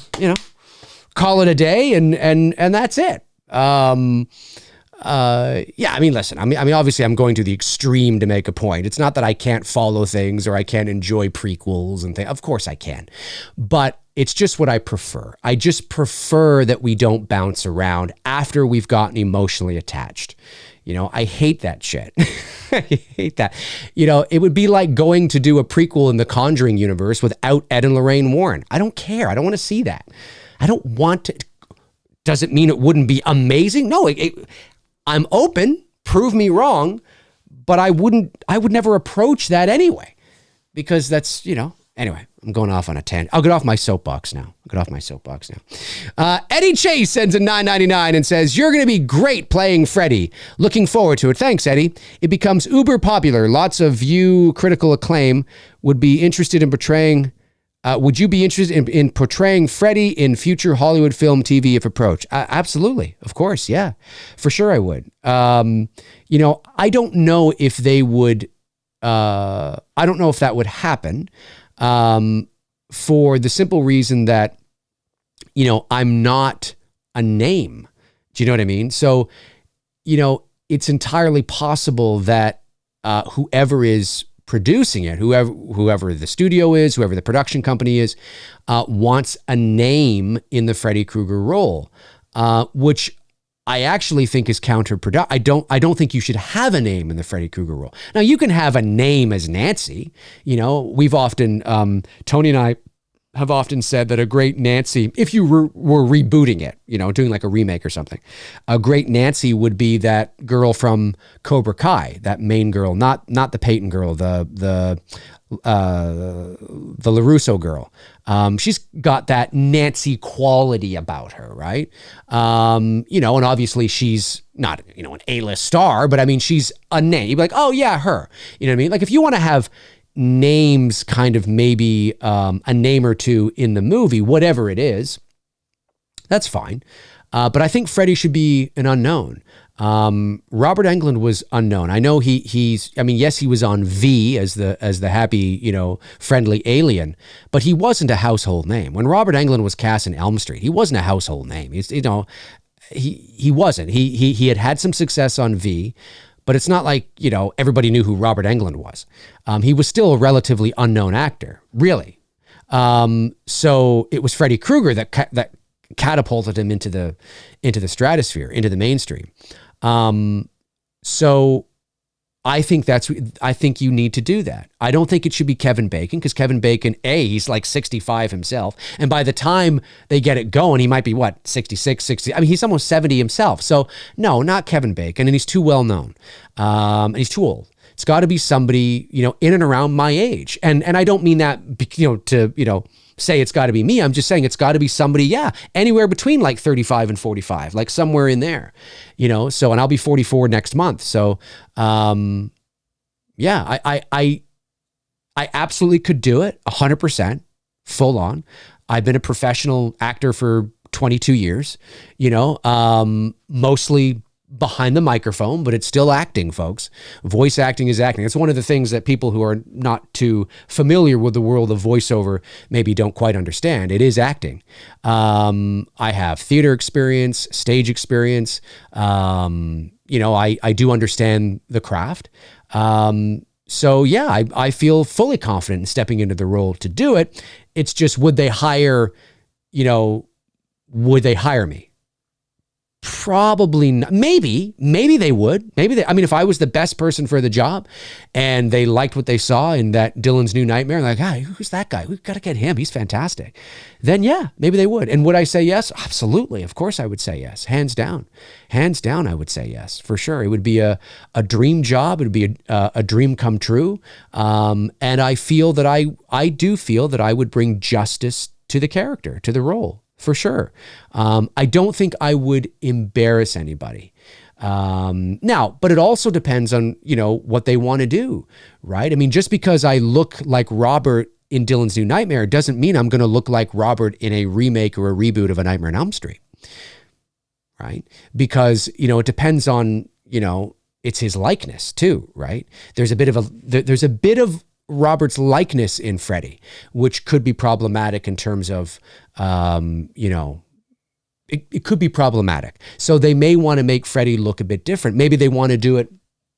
S1: call it a day and that's it. Listen, obviously I'm going to the extreme to make a point. It's not that I can't follow things or I can't enjoy prequels and things. Of course I can, but it's just what I prefer. I just prefer that we don't bounce around after we've gotten emotionally attached. I hate that shit. I hate that. It would be like going to do a prequel in the Conjuring universe without Ed and Lorraine Warren. I don't care. I don't want to see that. I don't want to. Does it mean it wouldn't be amazing? No, I'm open. Prove me wrong. But I would never approach that anyway, because that's, anyway, I'm going off on a tangent. I'll get off my soapbox now. Eddie Chase sends a $9.99 and says, you're going to be great playing Freddy. Looking forward to it. Thanks, Eddie. It becomes uber popular. Lots of critical acclaim. Would you be interested in portraying Freddy in future Hollywood film, TV if approached? Absolutely. Of course. Yeah, for sure I would. I don't know if they would, I don't know if that would happen. For the simple reason that, I'm not a name. Do you know what I mean? So, it's entirely possible that whoever is producing it, whoever the studio is, whoever the production company is, wants a name in the Freddy Krueger role, which I actually think is counterproductive. I don't think you should have a name in the Freddy Krueger role. Now, you can have a name as Nancy. We've often, Tony and I have often said that a great Nancy, if you were rebooting it, doing like a remake or something, a great Nancy would be that girl from Cobra Kai, that main girl, not the Peyton girl, the LaRusso girl. She's got that Nancy quality about her, right? And obviously she's not, an A-list star, but I mean, she's a name. You'd be like, oh yeah, her. You know what I mean? Like if you want to have names, kind of maybe a name or two in the movie, whatever it is, that's fine. But I think Freddy should be an unknown. Robert Englund was unknown. I know yes, he was on V as the happy, friendly alien, but he wasn't a household name. When Robert Englund was cast in Elm Street, he wasn't a household name. He wasn't. He had some success on V, but it's not like, everybody knew who Robert Englund was. He was still a relatively unknown actor, really. So it was Freddy Krueger that catapulted him into the stratosphere, into the mainstream. So I think you need to do that. I don't think it should be Kevin Bacon, because Kevin Bacon, he's like 65 himself. And by the time they get it going, he might be 66, 60. I mean, he's almost 70 himself. So no, not Kevin Bacon. And he's too well known. And he's too old It's got to be somebody, in and around my age. And I don't mean that, to, say it's got to be me. I'm just saying it's got to be somebody, anywhere between like 35 and 45, like somewhere in there, so, and I'll be 44 next month. So, I absolutely could do it 100% full on. I've been a professional actor for 22 years, mostly behind the microphone, but it's still acting, folks. Voice acting is acting. It's one of the things that people who are not too familiar with the world of voiceover maybe don't quite understand. It is acting. I have theater experience, stage experience. I do understand the craft. So yeah, I feel fully confident in stepping into the role to do it. It's just, would they hire me? Probably not. Maybe they would. If I was the best person for the job and they liked what they saw in that Dylan's New Nightmare, like, hey, who's that guy? We've got to get him. He's fantastic. Then yeah, maybe they would. And would I say yes? Absolutely. Of course I would say yes. Hands down. I would say yes, for sure. It would be a dream job. It would be a dream come true. And I feel that I do feel that I would bring justice to the character, to the role. For sure. I don't think I would embarrass anybody. Now, but it also depends on, what they want to do, right? I mean, just because I look like Robert in Dylan's New Nightmare doesn't mean I'm going to look like Robert in a remake or a reboot of A Nightmare on Elm Street, right? Because, it depends on, it's his likeness too, right? There's a bit of Robert's likeness in Freddy, which could be problematic in terms of, it could be problematic. So they may want to make Freddy look a bit different. Maybe they want to do it,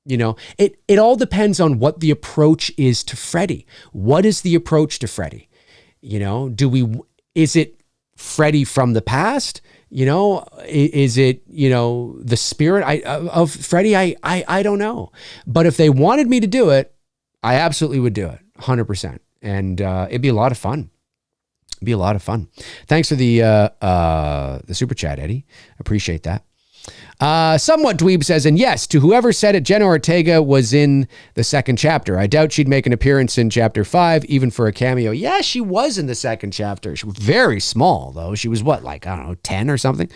S1: it all depends on what the approach is to Freddy. What is the approach to Freddy? Is it Freddy from the past? Is it, the spirit of Freddy? I don't know. But if they wanted me to do it, I absolutely would do it 100%. And it'd be a lot of fun. Thanks for the super chat, Eddie. Appreciate that. Somewhat Dweeb says, and yes, to whoever said it, Jenna Ortega was in the second chapter. I doubt she'd make an appearance in chapter 5, even for a cameo. Yeah, she was in the second chapter. She was very small, though. She was 10 or something?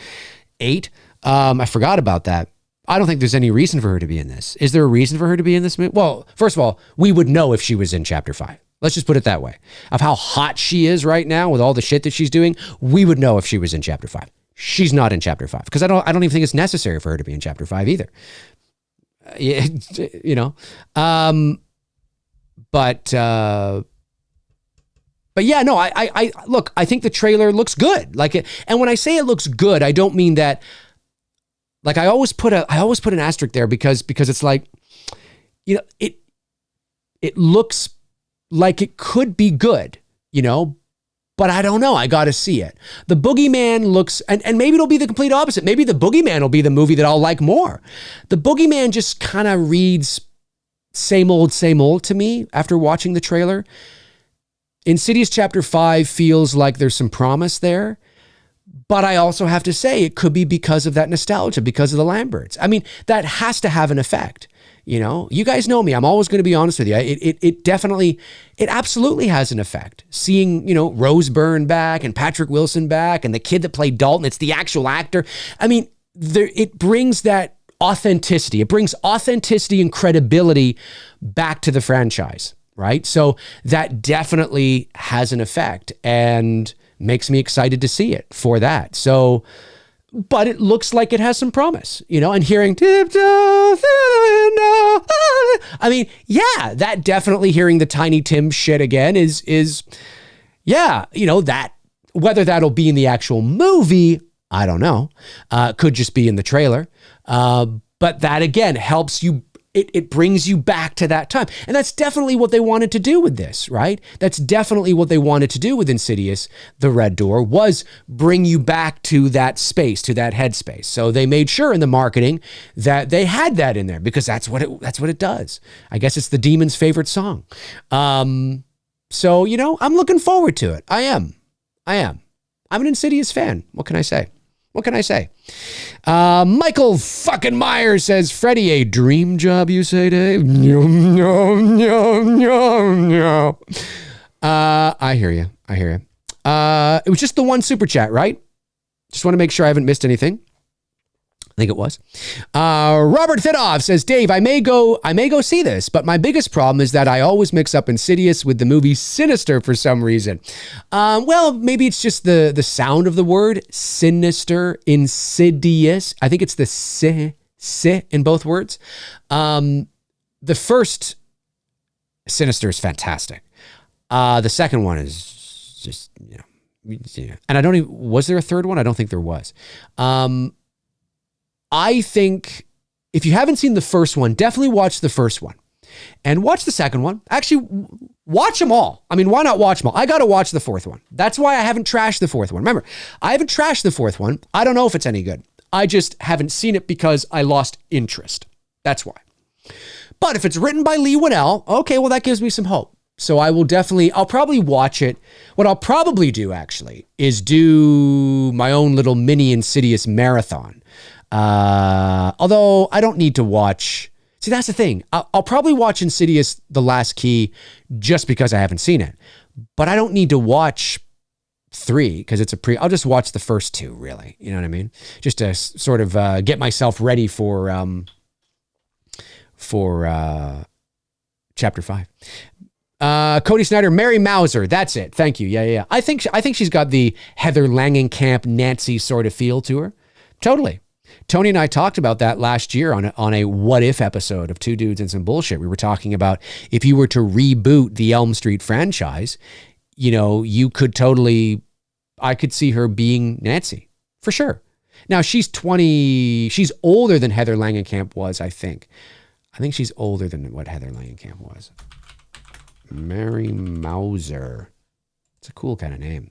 S1: 8? I forgot about that. I don't think there's any reason for her to be in this. Is there a reason for her to be in this movie? Well, first of all, we would know if she was in chapter 5. Let's just put it that way. Of how hot she is right now with all the shit that she's doing, we would know if she was in chapter 5. She's not in chapter 5 because I don't even think it's necessary for her to be in chapter 5 either. But yeah, no, I look, I think the trailer looks good. And when I say it looks good, I don't mean that. Like I always put an asterisk there because it's like, it looks like it could be good, but I don't know. I got to see it. The Boogeyman looks, and maybe it'll be the complete opposite. Maybe the Boogeyman will be the movie that I'll like more. The Boogeyman just kind of reads same old to me after watching the trailer. Insidious chapter 5 feels like there's some promise there. But I also have to say it could be because of that nostalgia, because of the Lamberts. I mean, that has to have an effect. You guys know me. I'm always going to be honest with you. It absolutely has an effect. Seeing, Rose Byrne back and Patrick Wilson back and the kid that played Dalton, it's the actual actor. I mean, it brings that authenticity. It brings authenticity and credibility back to the franchise, right? So that definitely has an effect and makes me excited to see it for that. So, but it looks like it has some promise, and hearing tiptoe through the window. I mean, yeah, that definitely hearing the Tiny Tim shit again is that whether that'll be in the actual movie, I don't know. Could just be in the trailer. But that again helps you. It brings you back to that time. And that's definitely what they wanted to do with this, right? That's definitely what they wanted to do with Insidious, The Red Door, was bring you back to that space, to that headspace. So they made sure in the marketing that they had that in there because that's what it does. I guess it's the demon's favorite song. So, I'm looking forward to it. I am. I'm an Insidious fan. What can I say? What can I say? Michael fucking Myers says, Freddy, a dream job, you say, Dave? No, no, no, no, no. I hear you. It was just the one super chat, right? Just want to make sure I haven't missed anything. I think it was. Robert Thidoff says, Dave, I may go see this, but my biggest problem is that I always mix up Insidious with the movie Sinister for some reason. Well, maybe it's just the sound of the word sinister, insidious. I think it's the si in both words. The first Sinister is fantastic. The second one is just, and I don't even, was there a third one? I don't think there was. I think if you haven't seen the first one, definitely watch the first one and watch the second one. Actually, watch them all. I mean, why not watch them all? I got to watch the fourth one. That's why I haven't trashed the fourth one. Remember, I haven't trashed the fourth one. I don't know if it's any good. I just haven't seen it because I lost interest. That's why. But if it's written by Lee Winnell, okay, well, that gives me some hope. So I'll probably watch it. What I'll probably do actually is do my own little mini Insidious marathon. Although I don't need to watch. See, that's the thing. I'll probably watch Insidious: The Last Key just because I haven't seen it. But I don't need to watch 3 because it's I'll just watch the first 2, really. You know what I mean? Just to sort of get myself ready for chapter 5. Cody Snyder, Mary Mauser. That's it. Thank you. Yeah. I think she's got the Heather Langenkamp, Nancy sort of feel to her. Totally. Tony and I talked about that last year on a What If episode of Two Dudes and Some Bullshit. We were talking about if you were to reboot the Elm Street franchise, you could totally, I could see her being Nancy for sure. Now she's older than Heather Langenkamp was, I think. I think she's older than what Heather Langenkamp was. Mary Mauser. It's a cool kind of name.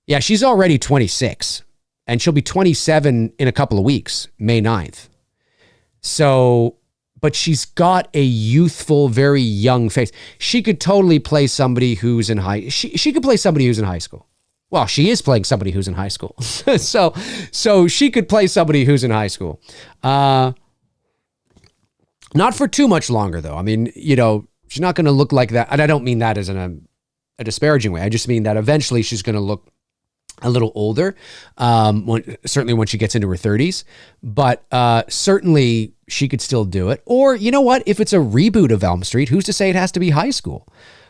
S1: Yeah, she's already 26. And she'll be 27 in a couple of weeks, May 9th. So, but she's got a youthful, very young face. She could totally play somebody who's in she could play somebody who's in high school. Well, she is playing somebody who's in high school. so she could play somebody who's in high school. Not for too much longer, though. I mean, she's not going to look like that. And I don't mean that as in a disparaging way. I just mean that eventually she's going to look a little older, certainly when she gets into her 30s, but certainly she could still do it. Or, you know what? If it's a reboot of Elm Street, who's to say it has to be high school?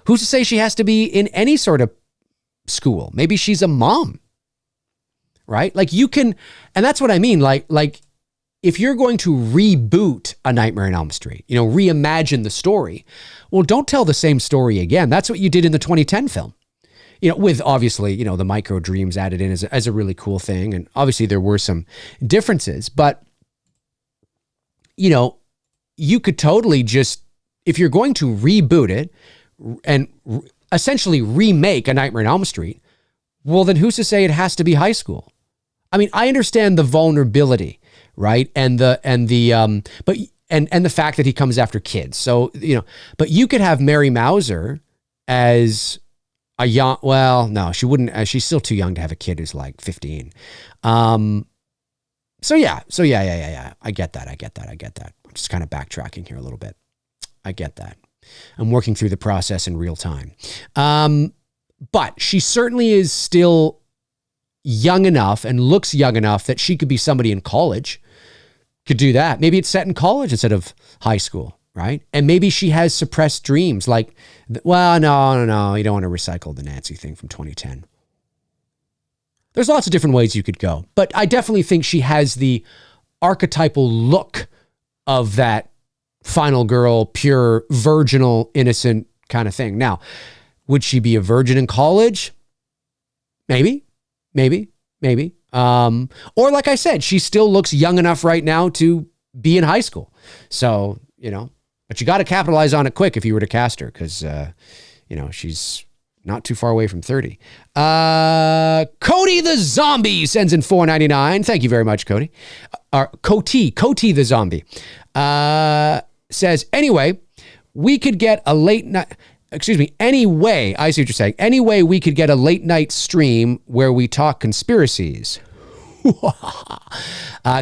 S1: Who's to say she has to be in any sort of school? Maybe she's a mom, right? Like you can, and that's what I mean. Like if you're going to reboot A Nightmare on Elm Street, reimagine the story, well, don't tell the same story again. That's what you did in the 2010 film. With obviously, the micro dreams added in as a really cool thing. And obviously there were some differences, but, you could totally just, if you're going to reboot it and essentially remake A Nightmare on Elm Street, well, then who's to say it has to be high school? I mean, I understand the vulnerability, right? And the fact that he comes after kids. So, but you could have Mary Mauser as a young, well, no, she wouldn't. She's still too young to have a kid who's like 15. So yeah. I get that. I'm just kind of backtracking here a little bit. I get that. I'm working through the process in real time. But she certainly is still young enough and looks young enough that she could be somebody in college. Could do that. Maybe it's set in college instead of high school. Right? And maybe she has suppressed dreams like, well, no. You don't want to recycle the Nancy thing from 2010. There's lots of different ways you could go, but I definitely think she has the archetypal look of that final girl, pure, virginal, innocent kind of thing. Now, would she be a virgin in college? Maybe. Or like I said, she still looks young enough right now to be in high school. So, but you got to capitalize on it quick if you were to cast her because, she's not too far away from 30. Cody the Zombie sends in $4.99. Thank you very much, Cody. Cody the Zombie says, anyway, we could get a late night... Anyway, I see what you're saying. Anyway, we could get a late night stream where we talk conspiracies.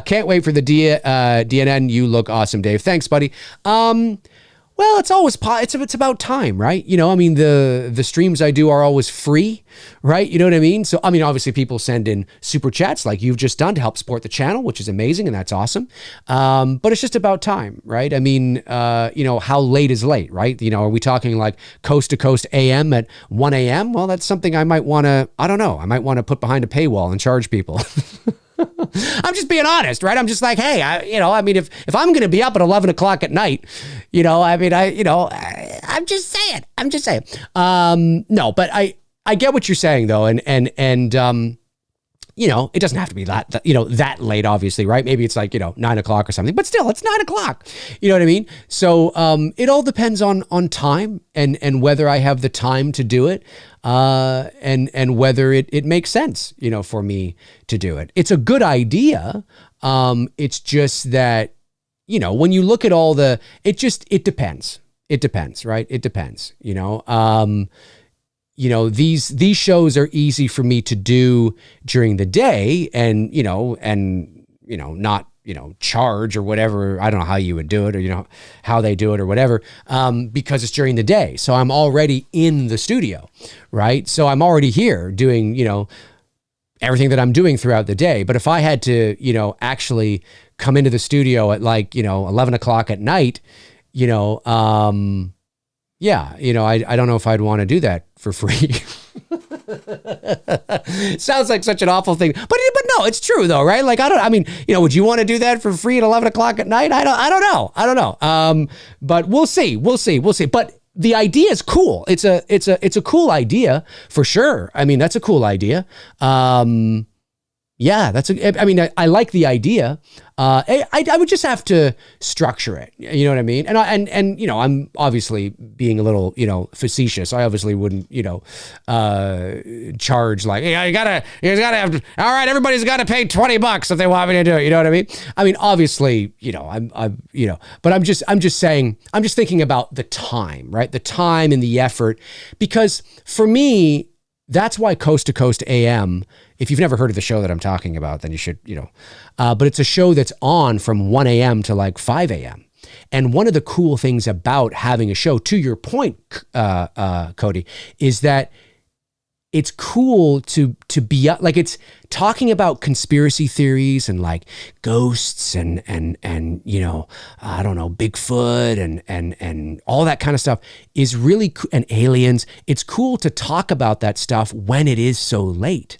S1: Can't wait for the DNN. You look awesome, Dave. Thanks, buddy. Well, it's always it's about time, right? You know, I mean, the streams I do are always free, right? You know what I mean? So, I mean, obviously people send in super chats like you've just done to help support the channel, which is amazing, and that's awesome. But it's just about time, right? I mean, you know, how late is late, right? You know, are we talking like coast to coast AM at 1 a.m.? Well, that's something I might want to, I don't know, I might want to put behind a paywall and charge people. I'm just being honest, right? I'm just like, hey, I mean, if I'm going to be up at 11 o'clock at night, you know, I mean, I'm just saying, no, but I get what you're saying though. And you know, it doesn't have to be that late, obviously, right? Maybe it's like, 9 o'clock or something, but still it's 9 o'clock. You know what I mean? So, it all depends on time and whether I have the time to do it, and whether it makes sense, for me to do it. It's a good idea. It's just that, when you look at all it depends. It depends, right? It depends, these shows are easy for me to do during the day and not, charge or whatever. I don't know how you would do it or, how they do it or whatever, because it's during the day. So I'm already in the studio, right? So I'm already here doing, everything that I'm doing throughout the day. But if I had to, actually come into the studio at 11 o'clock at night, yeah, I don't know if I'd want to do that for free. Sounds like such an awful thing, but no, it's true though, right? Like, would you want to do that for free at 11 o'clock at night? I don't know. But we'll see. But the idea is cool. It's a cool idea for sure. I mean, that's a cool idea. Yeah, I like the idea. I would just have to structure it. You know what I mean? And I'm obviously being a little, facetious. I obviously wouldn't, charge like, hey, you gotta have, all right, everybody's got to pay $20 if they want me to do it. You know what I mean? I mean, obviously, but I'm just saying, I'm just thinking about the time, right? The time and the effort, because for me, that's why Coast to Coast AM, if you've never heard of the show that I'm talking about, then you should, but it's a show that's on from 1 a.m. to like 5 a.m. And one of the cool things about having a show, to your point, Cody, is that it's cool to be like, it's talking about conspiracy theories and like ghosts and I don't know, Bigfoot and all that kind of stuff is really and aliens. It's cool to talk about that stuff when it is so late,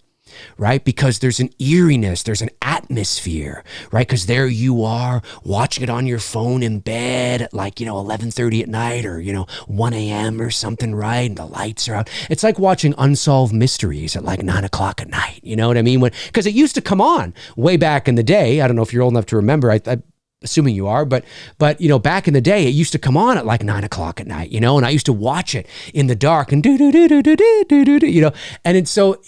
S1: right? Because there's an eeriness, there's an atmosphere, right? Because there you are watching it on your phone in bed at 11:30 at night or 1 a.m. or something, right? And the lights are out. It's like watching Unsolved Mysteries at 9 o'clock at night. You know what I mean? Because it used to come on way back in the day. I don't know if you're old enough to remember. I assuming you are, but back in the day, it used to come on at 9 o'clock at night, and I used to watch it in the dark and and it's so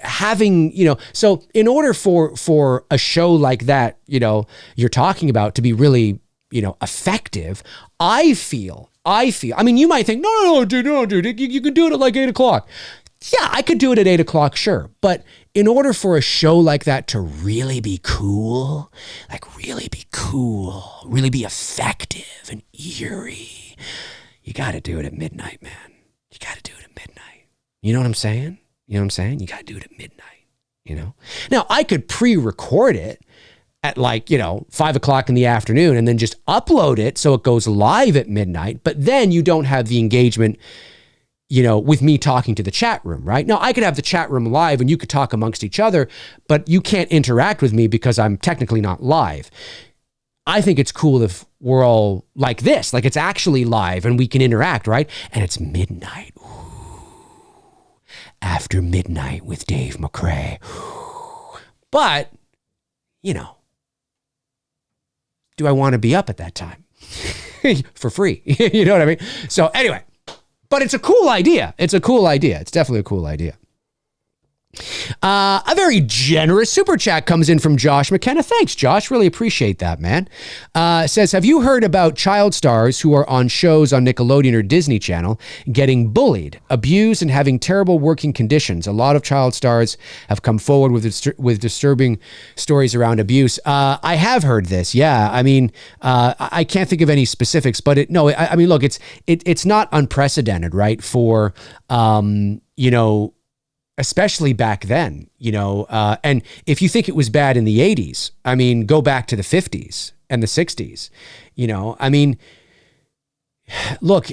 S1: having, so in order for a show like that, you're talking about to be really, effective, I feel, I mean, you might think, no, dude, you could do it at 8 o'clock. Yeah, I could do it at 8 o'clock, sure. But in order for a show like that to really be cool, really be effective and eerie, you got to do it at midnight, man. You got to do it at midnight. You know what I'm saying? You got to do it at midnight, Now, I could pre-record it at 5 o'clock in the afternoon and then just upload it so it goes live at midnight. But then you don't have the engagement with me talking to the chat room, right? Now, I could have the chat room live and you could talk amongst each other, but you can't interact with me because I'm technically not live. I think it's cool if we're all like this, like it's actually live and we can interact, right? And it's midnight. Ooh. After midnight with Dave McRae. Ooh. But, do I want to be up at that time? For free. You know what I mean? So anyway. But it's a cool idea. It's definitely a cool idea. A very generous super chat comes in from Josh McKenna. Thanks, Josh. Really appreciate that, man. Says, have you heard about child stars who are on shows on Nickelodeon or Disney Channel getting bullied, abused, and having terrible working conditions? A lot of child stars have come forward with disturbing stories around abuse. I have heard this. Yeah. I mean, I can't think of any specifics, but I mean, look, it's not unprecedented, right? For, especially back then, and if you think it was bad in the 80s, I mean, go back to the 50s and the 60s, I mean, look,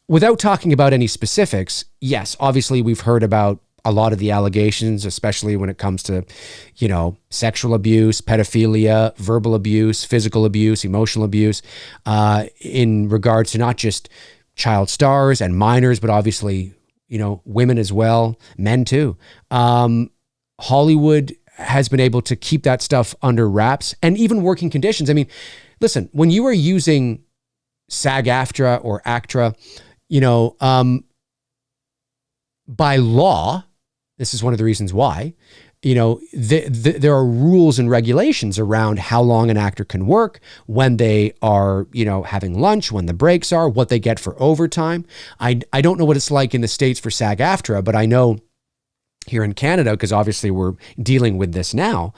S1: without talking about any specifics, yes, obviously we've heard about a lot of the allegations, especially when it comes to, sexual abuse, pedophilia, verbal abuse, physical abuse, emotional abuse, in regards to not just child stars and minors, but obviously women as well, men too. Hollywood has been able to keep that stuff under wraps, and even working conditions. I mean, listen, when you are using SAG-AFTRA or ACTRA, by law, this is one of the reasons why, there are rules and regulations around how long an actor can work, when they are, having lunch, when the breaks are, what they get for overtime. I don't know what it's like in the States for SAG-AFTRA, but I know here in Canada, because obviously we're dealing with this now,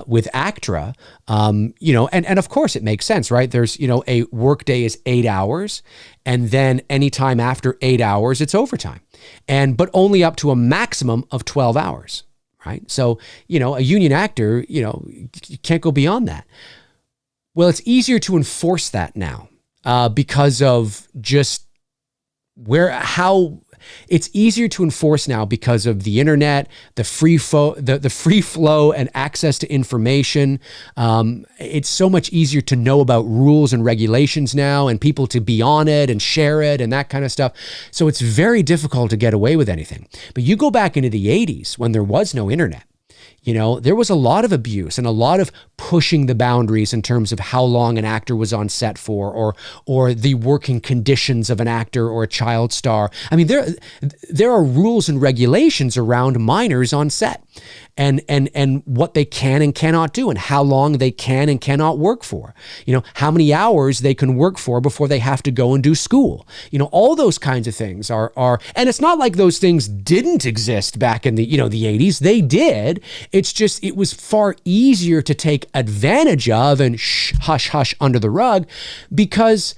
S1: with ACTRA, and of course it makes sense, right? There's, a work day is 8 hours, and then anytime after 8 hours, it's overtime, but only up to a maximum of 12 hours. Right? So, a union actor, you can't go beyond that. Well, it's easier to enforce that now because of just it's easier to enforce now because of the internet, the free flow and access to information. It's so much easier to know about rules and regulations now, and people to be on it and share it and that kind of stuff. So it's very difficult to get away with anything. But you go back into the 80s when there was no internet. There was a lot of abuse and a lot of pushing the boundaries in terms of how long an actor was on set for, or the working conditions of an actor or a child star. I mean, there are rules and regulations around minors on set, and what they can and cannot do, and how long they can and cannot work for. How many hours they can work for before they have to go and do school. All those kinds of things are, and it's not like those things didn't exist back in the, the 80s. They did. It's just, it was far easier to take advantage of and hush under the rug because,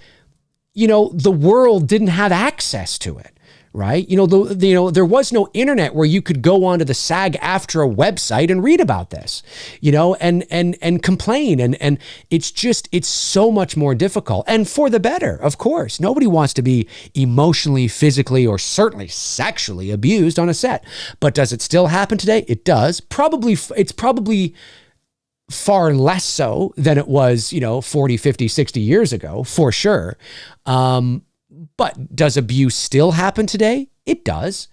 S1: the world didn't have access to it. Right? There was no internet where you could go onto the SAG-AFTRA website and read about this, and complain. And it's so much more difficult, and for the better, of course. Nobody wants to be emotionally, physically, or certainly sexually abused on a set. But does it still happen today? It does. It's probably far less so than it was, 40, 50, 60 years ago, for sure. But does abuse still happen today? It does.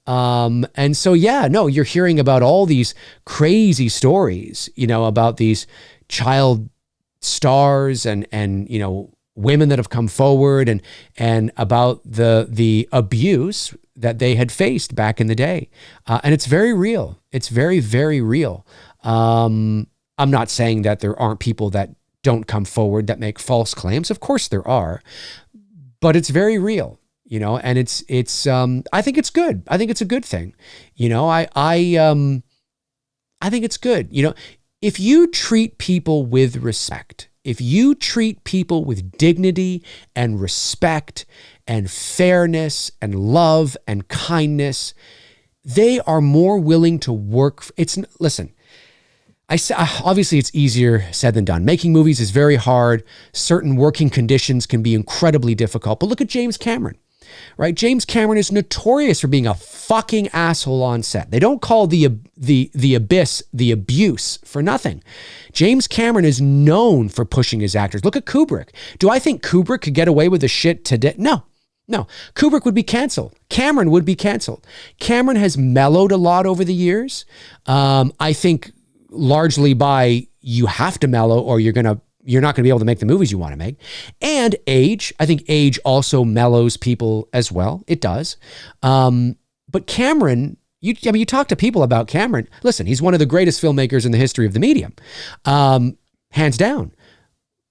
S1: And so, you're hearing about all these crazy stories, about these child stars and women that have come forward and about the abuse that they had faced back in the day. And it's very real. It's very, very real. I'm not saying that there aren't people that don't come forward that make false claims. Of course there are. But it's very real, and it's I think it's good. I think it's a good thing. I think it's good. If you treat people with respect, if you treat people with dignity and respect and fairness and love and kindness, they are more willing to work. Listen, obviously it's easier said than done. Making movies is very hard. Certain working conditions can be incredibly difficult. But look at James Cameron, right? James Cameron is notorious for being a fucking asshole on set. They don't call the abyss the abuse for nothing. James Cameron is known for pushing his actors. Look at Kubrick. Do I think Kubrick could get away with the shit today? No. Kubrick would be canceled. Cameron would be canceled. Cameron has mellowed a lot over the years. I think largely by you have to mellow or you're not going to be able to make the movies you want to make. And age. I think age also mellows people as well. It does. But Cameron, you talk to people about Cameron. Listen, he's one of the greatest filmmakers in the history of the medium, hands down.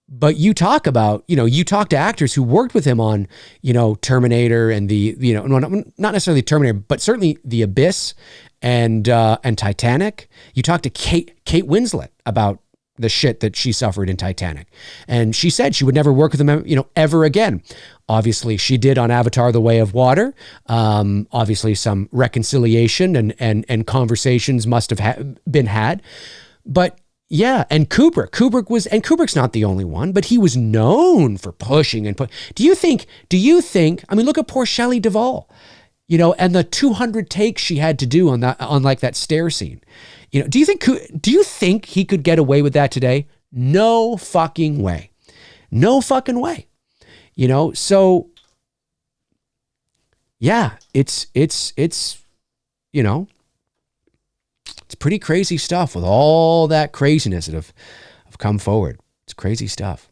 S1: But you talk to actors who worked with him on, Terminator and not necessarily Terminator, but certainly The Abyss and Titanic. You talk to Kate Winslet about the shit that she suffered in Titanic. And she said she would never work with him, ever again. Obviously, she did on Avatar: The Way of Water. Obviously, some reconciliation and conversations must have been had. But yeah, and Kubrick's not the only one, but he was known for pushing and Do you think, look at poor Shelley Duvall, and the 200 takes she had to do on that stair scene. Do you think he could get away with that today? No fucking way. No fucking way. So yeah, it's pretty crazy stuff with all that craziness that have come forward. It's crazy stuff.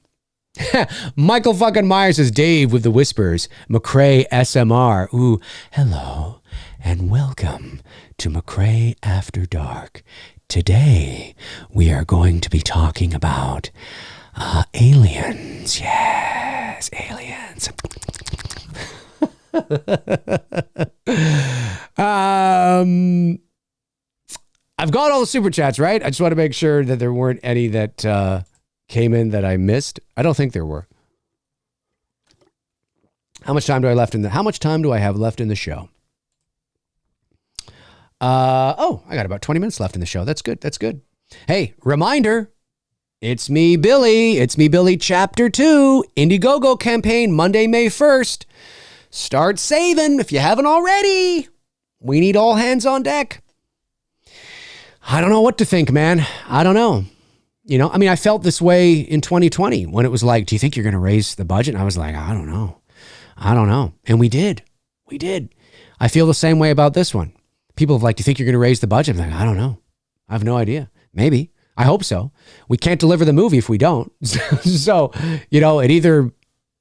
S1: Michael fucking Myers says, Dave with the whispers, McRae SMR. Ooh, hello and welcome to McRae After Dark. Today, we are going to be talking about aliens. Yes, aliens. I've got all the super chats, right? I just want to make sure that there weren't any that came in that I missed. I don't think there were. How much time do I have left in the show? I got about 20 minutes left in the show. That's good. Hey, reminder, It's Me, Billy. It's Me, Billy, Chapter 2, Indiegogo campaign, Monday, May 1st. Start saving if you haven't already. We need all hands on deck. I don't know what to think, man. I don't know. I felt this way in 2020 when it was like, do you think you're going to raise the budget? And I was like, I don't know. And we did. I feel the same way about this one. People have like, do you think you're going to raise the budget? I'm like, I don't know. I have no idea. Maybe. I hope so. We can't deliver the movie if we don't. So, it either,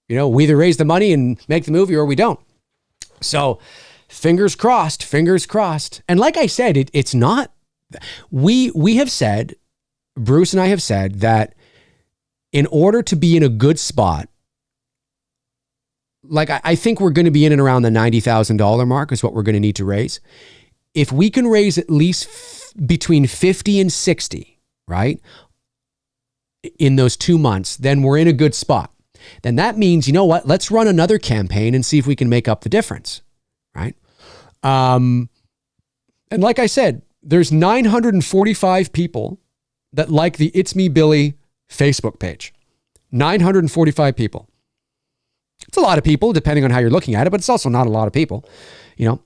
S1: we either raise the money and make the movie or we don't. So fingers crossed. And like I said, it's not, we have said, Bruce and I have said that in order to be in a good spot, like I think we're going to be in and around the $90,000 mark is what we're going to need to raise. If we can raise at least between 50 and 60, right, in those 2 months, then we're in a good spot. Then that means, you know what? Let's run another campaign and see if we can make up the difference, right? And like I said, there's 945 people that like the It's Me Billy Facebook page. 945 people. It's a lot of people, depending on how you're looking at it, but it's also not a lot of people.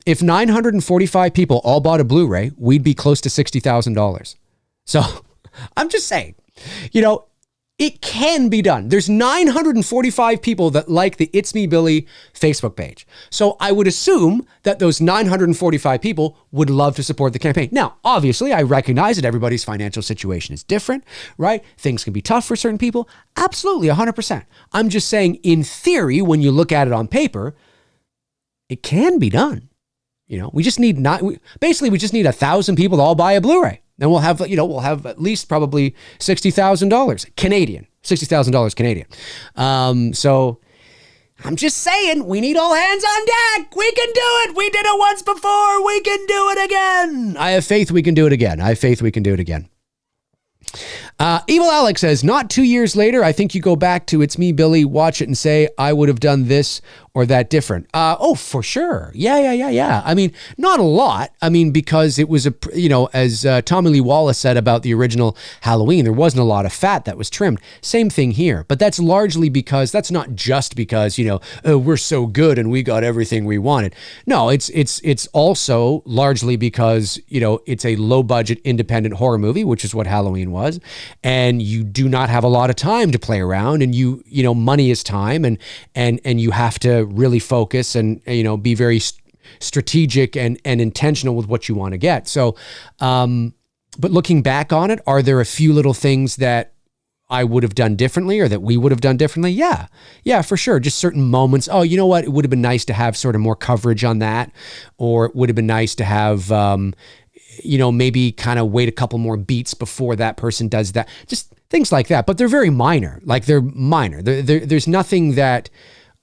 S1: If 945 people all bought a Blu-ray, we'd be close to $60,000. So I'm just saying, it can be done. There's 945 people that like the It's Me Billy Facebook page. So I would assume that those 945 people would love to support the campaign. Now, obviously, I recognize that everybody's financial situation is different, right? Things can be tough for certain people. Absolutely, 100%. I'm just saying, in theory, when you look at it on paper, it can be done. We just need we just need 1,000 people to all buy a Blu-ray. Then we'll have at least probably $60,000 Canadian, $60,000 Canadian. So I'm just saying, we need all hands on deck. We can do it. We did it once before. We can do it again. I have faith we can do it again. Evil Alex says, not 2 years later, I think you go back to It's Me, Billy, watch it and say, I would have done this or that different. Oh, for sure. Yeah. I mean, not a lot. I mean, because it was as Tommy Lee Wallace said about the original Halloween, there wasn't a lot of fat that was trimmed. Same thing here. But that's largely because, that's not just because, we're so good and we got everything we wanted. No, it's also largely because, it's a low budget independent horror movie, which is what Halloween was. And you do not have a lot of time to play around, and money is time, and you have to really focus and be very strategic and intentional with what you want to get. So, but looking back on it, are there a few little things that I would have done differently or that we would have done differently? Yeah. Yeah, for sure. Just certain moments. Oh, you know what? It would have been nice to have sort of more coverage on that, or it would have been nice to have, maybe kind of wait a couple more beats before that person does that. Just things like that. But they're very minor. Like they're minor. There's nothing that,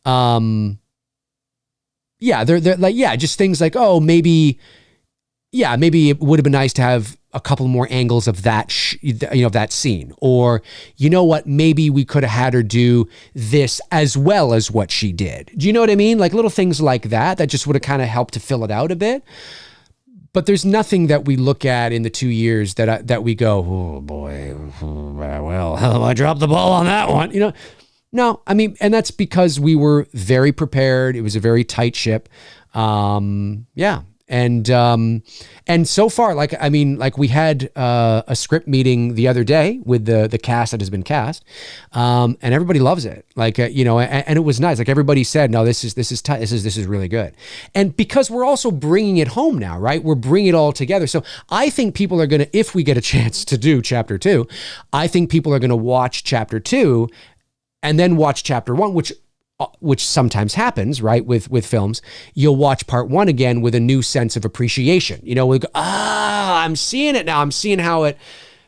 S1: they're like, just things like, oh, maybe it would have been nice to have a couple more angles of that, that scene. Or, you know what, maybe we could have had her do this as well as what she did. Do you know what I mean? Like little things like that just would have kind of helped to fill it out a bit. But there's nothing that we look at in the 2 years that we go, oh boy, well, I dropped the ball on that one. No, I mean, and that's because we were very prepared. It was a very tight ship. And so far, we had a script meeting the other day with the cast that has been cast, and everybody loves it. And it was nice. Like everybody said, no, this is tight. This is really good. And because we're also bringing it home now, right? We're bringing it all together. So I think people are gonna, if we get a chance to do chapter 2, I think people are gonna watch chapter 2 and then watch chapter 1, which sometimes happens, right? With films, you'll watch part 1 again with a new sense of appreciation. We go, I'm seeing it now. I'm seeing how it,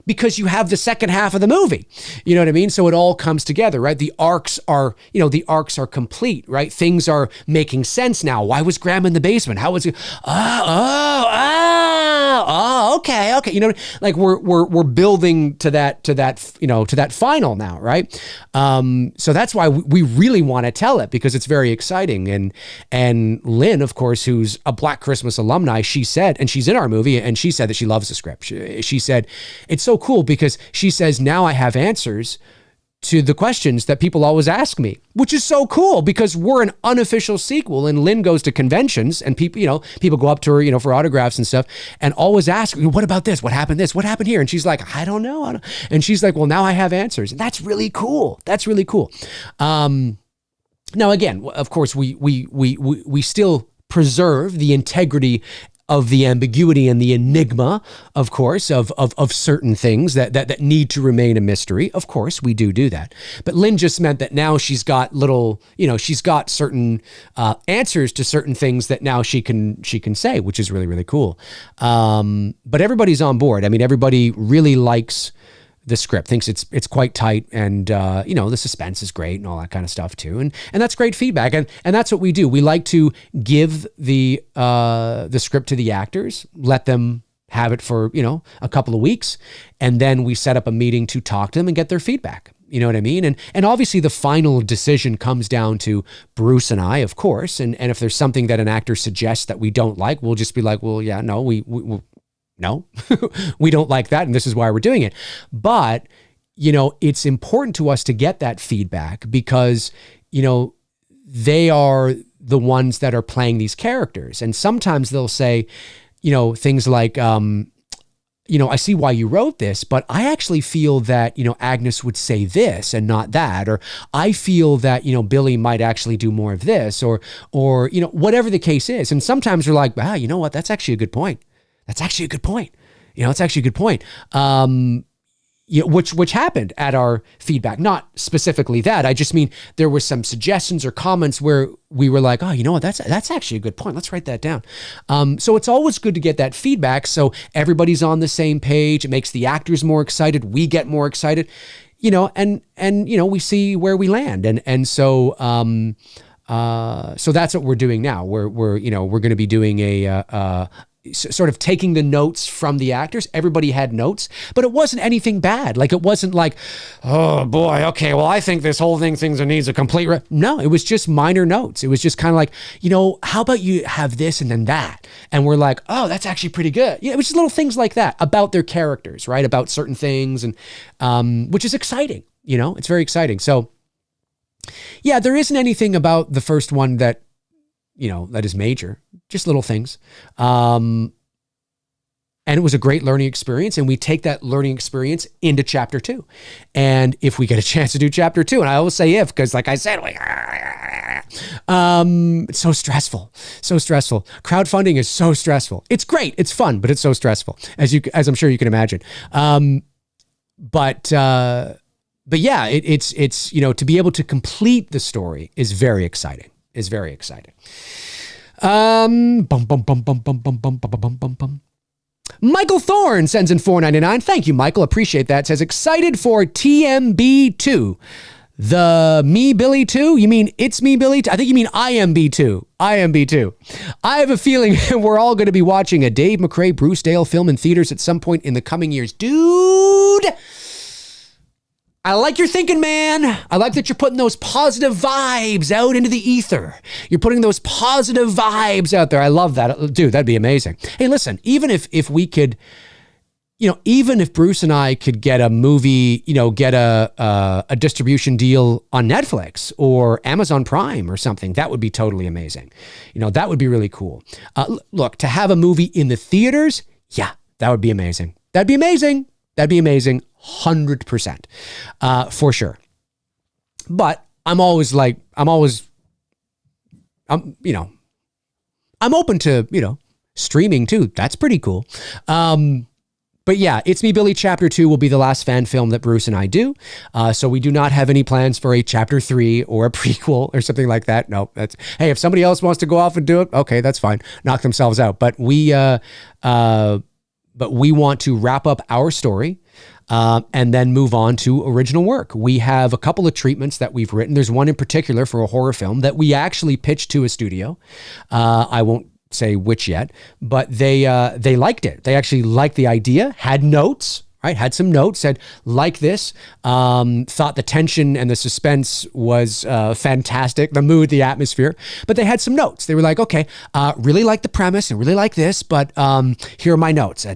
S1: because you have the second half of the movie. You know what I mean? So it all comes together, right? The arcs are complete, right? Things are making sense now. Why was Grandma in the basement? How was it? Okay. Like we're building to that final now, right? So that's why we really want to tell it, because it's very exciting. And Lynn, of course, who's a Black Christmas alumni, she said, and she's in our movie, and she said that she loves the script. She said, it's so cool because she says, now I have answers to the questions that people always ask me, which is so cool because we're an unofficial sequel, and Lynn goes to conventions and people go up to her, for autographs and stuff, and always ask, what about this? What happened this? What happened here? And she's like, I don't know. And she's like, well, now I have answers. And that's really cool. That's really cool. Now again, of course, we still preserve the integrity of the ambiguity and the enigma, of course, of certain things that need to remain a mystery. Of course, we do that. But Lynn just meant that now she's got she's got certain answers to certain things that now she can say, which is really, really cool. But everybody's on board. I mean, everybody really likes the script, thinks it's quite tight, and the suspense is great and all that kind of stuff too, and that's great feedback, and that's what we do. We like to give the script to the actors, let them have it for a couple of weeks, and then we set up a meeting to talk to them and get their feedback. You know what I mean? And obviously the final decision comes down to Bruce and I, of course, and if there's something that an actor suggests that we don't like, we'll just be like, well, yeah, no, no, we don't like that, and this is why we're doing it. But, it's important to us to get that feedback because, they are the ones that are playing these characters. And sometimes they'll say, things like, I see why you wrote this, but I actually feel that, Agnes would say this and not that, or I feel that, Billy might actually do more of this, or, whatever the case is. And sometimes we're like, wow, you know what? That's actually a good point. That's actually a good point. It's actually a good point. Which happened at our feedback. Not specifically that. I just mean there were some suggestions or comments where we were like, oh, you know what? That's actually a good point. Let's write that down. So it's always good to get that feedback so everybody's on the same page. It makes the actors more excited. We get more excited, and we see where we land. And so so that's what we're doing now. We're going to be doing a sort of taking the notes from the actors. Everybody had notes, but it wasn't anything bad. Like, it wasn't like, oh boy, okay, well, I think this whole thing needs a complete... No, it was just minor notes. It was just kind of like, how about you have this and then that? And we're like, oh, that's actually pretty good. It was just little things like that about their characters, right? About certain things, and which is exciting. It's very exciting. So yeah, there isn't anything about the first one that is major, just little things. And it was a great learning experience, and we take that learning experience into chapter 2. And if we get a chance to do chapter 2, and I always say if, because like I said, it's so stressful. Crowdfunding is so stressful. It's great. It's fun, but it's so stressful, as I'm sure you can imagine. But but yeah, it's to be able to complete the story is very exciting. Michael Thorne sends in $4.99. Thank you, Michael. Appreciate that. Says excited for TMB2. The Me Billy 2? You mean It's Me Billy 2? I think you mean IMB2. IMB2. I have a feeling we're all going to be watching a Dave McRae, Bruce Dale film in theaters at some point in the coming years. Dude, I like your thinking, man. I like that you're putting those positive vibes out into the ether. You're putting those positive vibes out there. I love that. Dude, that'd be amazing. Hey, listen, even if we could, even if Bruce and I could get a movie, get a distribution deal on Netflix or Amazon Prime or something, that would be totally amazing. That would be really cool. Look, to have a movie in the theaters, yeah, that would be amazing. That'd be amazing. 100%, for sure. But I'm open to, streaming too. That's pretty cool. But yeah, It's Me Billy Chapter 2 will be the last fan film that Bruce and I do. So we do not have any plans for a Chapter 3 or a prequel or something like that. No, hey, if somebody else wants to go off and do it, okay, that's fine. Knock themselves out. But we want to wrap up our story and then move on to original work. We have a couple of treatments that we've written. There's one in particular for a horror film that we actually pitched to a studio. I won't say which yet, but they liked it. They actually liked the idea, had notes, right? Had some notes, said, like this, thought the tension and the suspense was fantastic, the mood, the atmosphere, but they had some notes. They were like, okay, really like the premise and really like this, but here are my notes.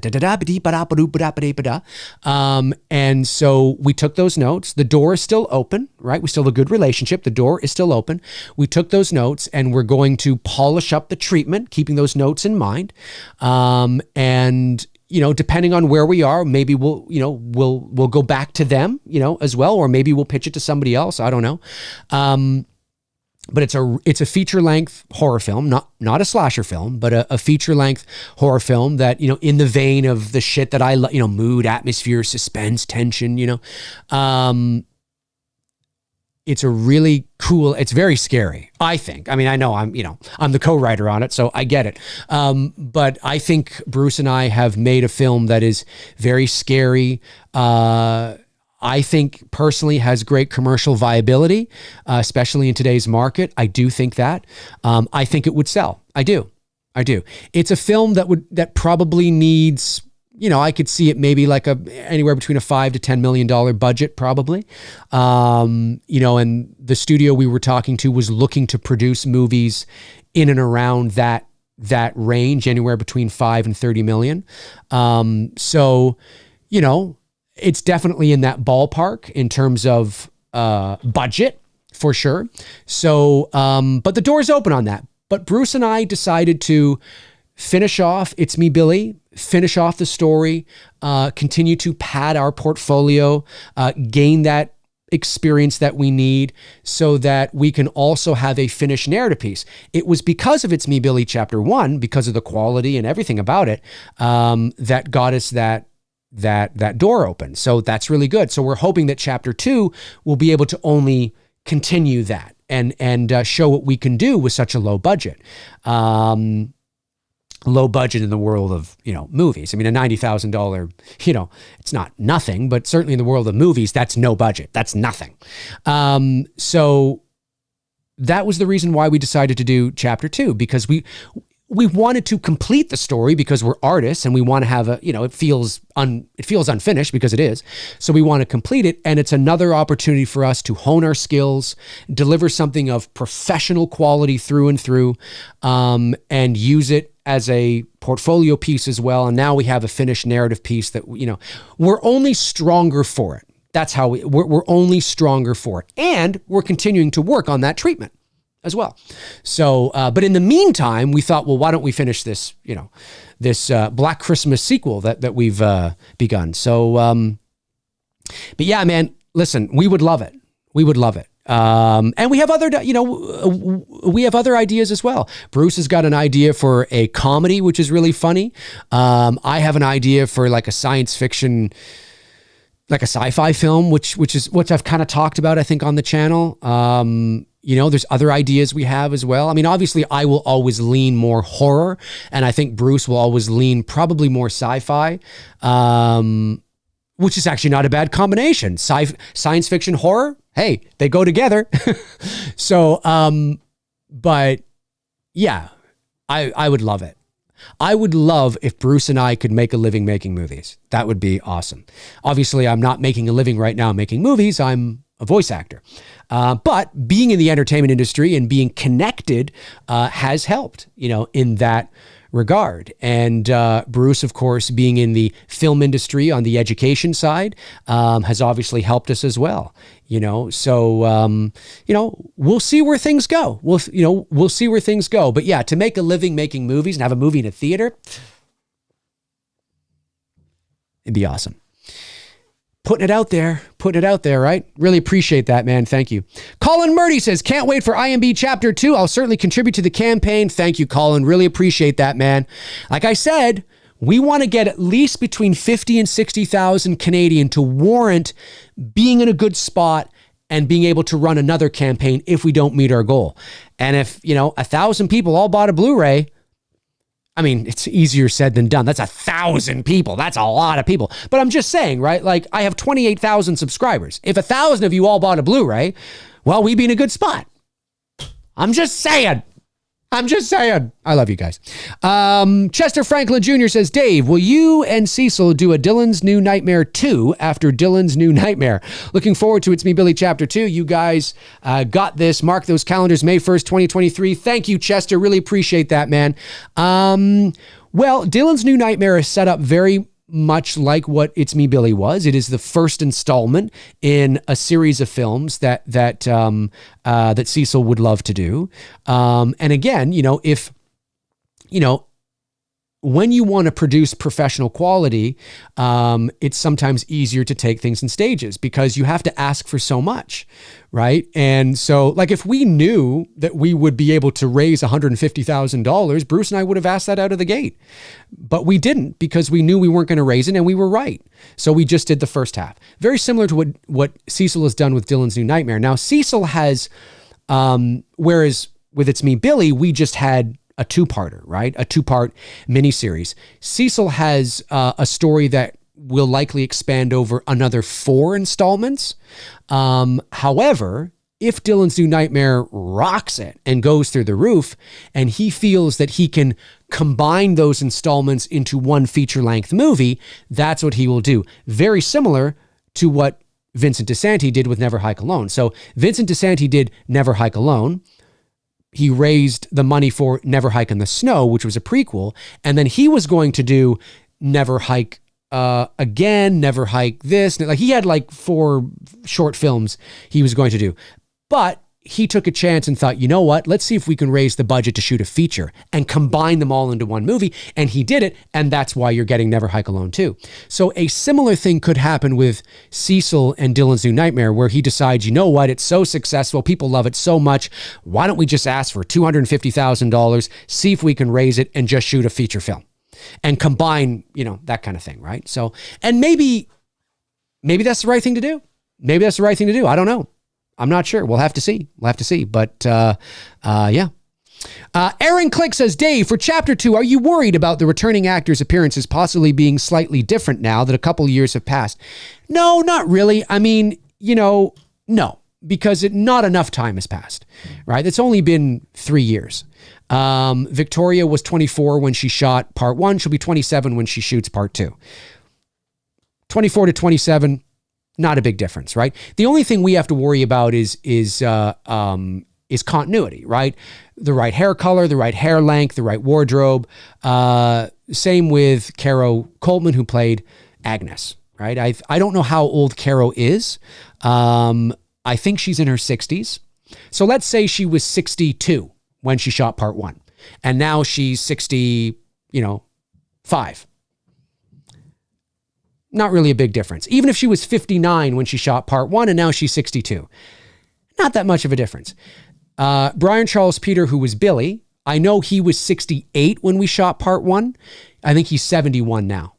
S1: And so we took those notes. The door is still open, right? We still have a good relationship. The door is still open. We took those notes and we're going to polish up the treatment, keeping those notes in mind. And depending on where we are, maybe we'll go back to them, as well, or maybe we'll pitch it to somebody else. I don't know. But it's a feature length horror film, not a slasher film, but a feature length horror film that, in the vein of the shit that I love, mood, atmosphere, suspense, tension, it's a really cool, it's very scary, I think. I mean, I know I'm the co-writer on it, so I get it. But I think Bruce and I have made a film that is very scary. I think personally has great commercial viability, especially in today's market. I do think that. I think it would sell. I do. It's a film that probably needs, I could see it maybe like anywhere between a $5 to $10 million budget, probably. And the studio we were talking to was looking to produce movies in and around that range, anywhere between 5 and 30 million. So, it's definitely in that ballpark in terms of budget, for sure. So, but the door's open on that. But Bruce and I decided to finish off It's Me Billy, finish off the story, continue to pad our portfolio, gain that experience that we need so that we can also have a finished narrative piece. It was because of It's Me Billy Chapter 1, because of the quality and everything about it, that got us that door open. So that's really good. So we're hoping that Chapter 2 will be able to only continue that and show what we can do with such a low budget. Low budget in the world of, movies. I mean, a $90,000, it's not nothing, but certainly in the world of movies, that's no budget. That's nothing. So that was the reason why we decided to do Chapter 2, because we wanted to complete the story because we're artists and we want to have it feels unfinished because it is. So we want to complete it. And it's another opportunity for us to hone our skills, deliver something of professional quality through and through, and use it as a portfolio piece as well. And now we have a finished narrative piece that, we're only stronger for it. That's how we're only stronger for it. And we're continuing to work on that treatment as well. So, but in the meantime, we thought, well, why don't we finish this, this Black Christmas sequel that we've begun. So, but yeah, man, listen, we would love it. We would love it. And we have other, we have other ideas as well. Bruce has got an idea for a comedy, which is really funny. I have an idea for like a science fiction, like a sci-fi film, which I've kind of talked about, I think, on the channel. There's other ideas we have as well. I mean, obviously, I will always lean more horror, and I think Bruce will always lean probably more sci-fi, which is actually not a bad combination. Science fiction, horror, hey, they go together. So, but yeah, I would love it. I would love if Bruce and I could make a living making movies. That would be awesome. Obviously, I'm not making a living right now making movies. I'm a voice actor. But being in the entertainment industry and being connected has helped, in that regard. And Bruce, of course, being in the film industry on the education side, has obviously helped us as well. So we'll see where things go. We'll see where things go. But yeah, to make a living making movies and have a movie in a theater, it'd be awesome. Putting it out there, right? Really appreciate that, man. Thank you. Colin Murdy says, can't wait for IMDb Chapter 2. I'll certainly contribute to the campaign. Thank you, Colin. Really appreciate that, man. Like I said, we want to get at least between 50 and 60,000 Canadian to warrant being in a good spot and being able to run another campaign if we don't meet our goal. And if, 1,000 people all bought a Blu-ray, I mean, it's easier said than done. That's 1,000 people. That's a lot of people. But I'm just saying, right? Like, I have 28,000 subscribers. If 1,000 of you all bought a Blu-ray, well, we'd be in a good spot. I'm just saying. I love you guys. Chester Franklin Jr. says, Dave, will you and Cecil do a Dylan's New Nightmare 2 after Dylan's New Nightmare? Looking forward to It's Me, Billy Chapter 2. You guys got this. Mark those calendars, May 1st, 2023. Thank you, Chester. Really appreciate that, man. Well, Dylan's New Nightmare is set up very much like what It's Me, Billy was. It is the first installment in a series of films that Cecil would love to do. And again, if when you want to produce professional quality, it's sometimes easier to take things in stages because you have to ask for so much, right? And so, like, if we knew that we would be able to raise $150,000, Bruce and I would have asked that out of the gate. But we didn't because we knew we weren't going to raise it, and we were right. So we just did the first half. Very similar to what Cecil has done with Dylan's New Nightmare. Now, Cecil has, whereas with It's Me, Billy, we just had a two-parter, right? A two-part miniseries. Cecil has a story that will likely expand over another 4 installments. However, if Dylan's New Nightmare rocks it and goes through the roof, and he feels that he can combine those installments into one feature-length movie, that's what he will do. Very similar to what Vincent DiSanti did with Never Hike Alone. So Vincent DiSanti did Never Hike Alone. He raised the money for Never Hike in the Snow, which was a prequel. And then he was going to do Never Hike again, Never Hike this. Like, he had like 4 short films he was going to do. But he took a chance and thought, you know what? Let's see if we can raise the budget to shoot a feature and combine them all into one movie. And he did it. And that's why you're getting Never Hike Alone too. So a similar thing could happen with Cecil and Dylan's New Nightmare, where he decides, you know what? It's so successful. People love it so much. Why don't we just ask for $250,000, see if we can raise it and just shoot a feature film and combine, that kind of thing. Right. So, and maybe that's the right thing to do. Maybe that's the right thing to do. I don't know. I'm not sure. We'll have to see. But yeah. Aaron Click says, Dave, for Chapter 2, are you worried about the returning actors' appearances possibly being slightly different now that a couple years have passed? No, not really. I mean, no, because not enough time has passed, right? It's only been 3 years. Victoria was 24 when she shot part 1. She'll be 27 when she shoots part 2. 24 to 27. Not a big difference, right? The only thing we have to worry about is continuity, right? The right hair color, the right hair length, the right wardrobe. Same with Caro Coleman, who played Agnes, right? I don't know how old Caro is. I think she's in her 60s. So let's say she was 62 when she shot part 1, and now she's 65. Not really a big difference. Even if she was 59 when she shot part 1 and now she's 62. Not that much of a difference. Brian Charles Peter, who was Billy, I know he was 68 when we shot part 1. I think he's 71 now.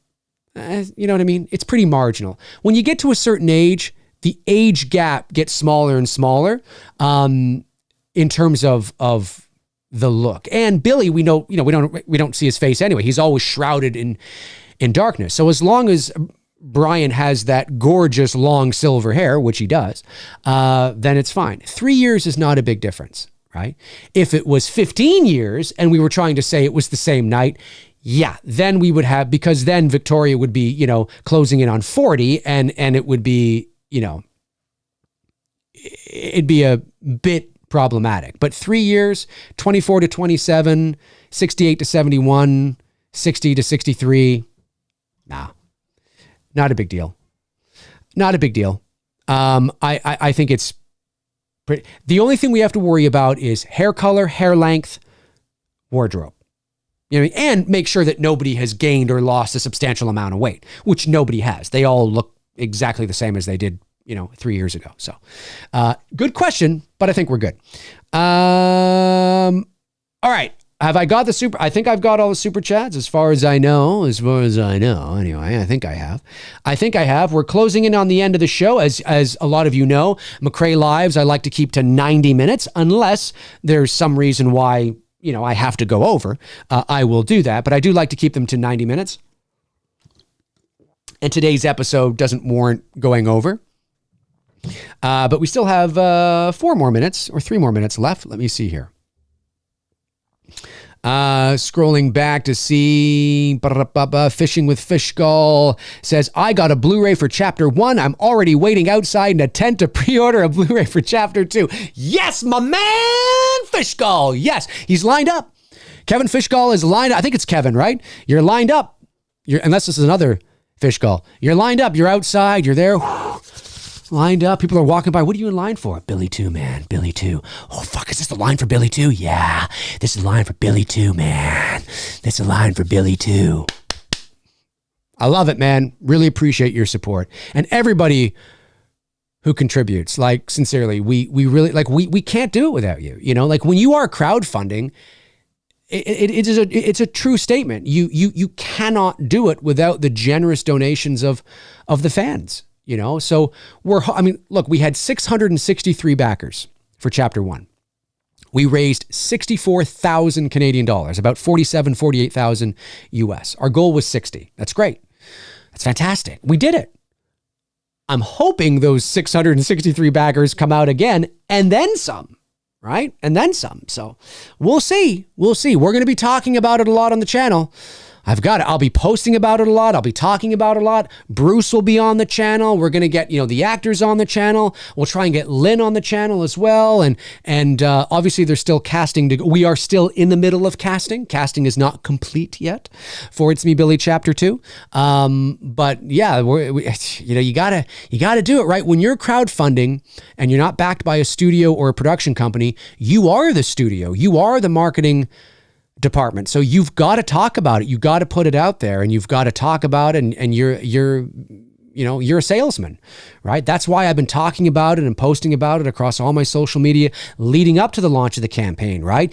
S1: You know what I mean? It's pretty marginal. When you get to a certain age, the age gap gets smaller and smaller in terms of the look. And Billy, we know, we don't see his face anyway. He's always shrouded in darkness. So as long as Brian has that gorgeous long silver hair, which he does, then it's fine. 3 years is not a big difference, right? If it was 15 years and we were trying to say it was the same night, yeah, then we would have, because then Victoria would be, closing in on 40 and it would be, it'd be a bit problematic. But 3 years, 24 to 27, 68 to 71, 60 to 63, nah, not a big deal. Not a big deal. I think it's pretty, the only thing we have to worry about is hair color, hair length, wardrobe. And make sure that nobody has gained or lost a substantial amount of weight, which nobody has. They all look exactly the same as they did, 3 years ago. So, good question, but I think we're good. All right. Have I got the super? I think I've got all the super chats as far as I know. Anyway, I think I have. We're closing in on the end of the show. As a lot of you know, McRae Lives, I like to keep to 90 minutes unless there's some reason why, I have to go over. I will do that, but I do like to keep them to 90 minutes. And today's episode doesn't warrant going over. But we still have 4 more minutes or 3 more minutes left. Let me see here. Scrolling back to see Fishing with Fishgull says, I got a Blu-ray for Chapter 1. I'm already waiting outside in a tent to pre-order a Blu-ray for Chapter 2. Yes, my man, Fishgull. Yes, he's lined up. Kevin Fishgull is lined up. I think it's Kevin, right? You're lined up. Unless this is another Fishgull. You're lined up. You're outside. You're there. Lined up. People are walking by. What are you in line for? Billy 2, man. Billy 2. Oh, fuck. Is this the line for Billy 2? Yeah. This is the line for Billy 2, man. This is the line for Billy 2. I love it, man. Really appreciate your support. And everybody who contributes, sincerely, we really, we can't do it without you. When you are crowdfunding, it's a true statement. You cannot do it without the generous donations of the fans. So look, we had 663 backers for Chapter 1. We raised 64,000 Canadian dollars, about 48,000 US. Our goal was 60. That's great. That's fantastic. We did it. I'm hoping those 663 backers come out again and then some, right? And then some. So we'll see. We're going to be talking about it a lot on the channel. I've got it. I'll be posting about it a lot. I'll be talking about it a lot. Bruce will be on the channel. We're going to get, the actors on the channel. We'll try and get Lynn on the channel as well. And obviously there's still casting to go. We are still in the middle of casting. Casting is not complete yet for It's Me Billy Chapter 2. But yeah, you gotta do it right. When you're crowdfunding and you're not backed by a studio or a production company, you are the studio. You are the marketing department. So you've got to talk about it. You've got to put it out there and you've got to talk about it and you're a salesman, right? That's why I've been talking about it and posting about it across all my social media leading up to the launch of the campaign, right?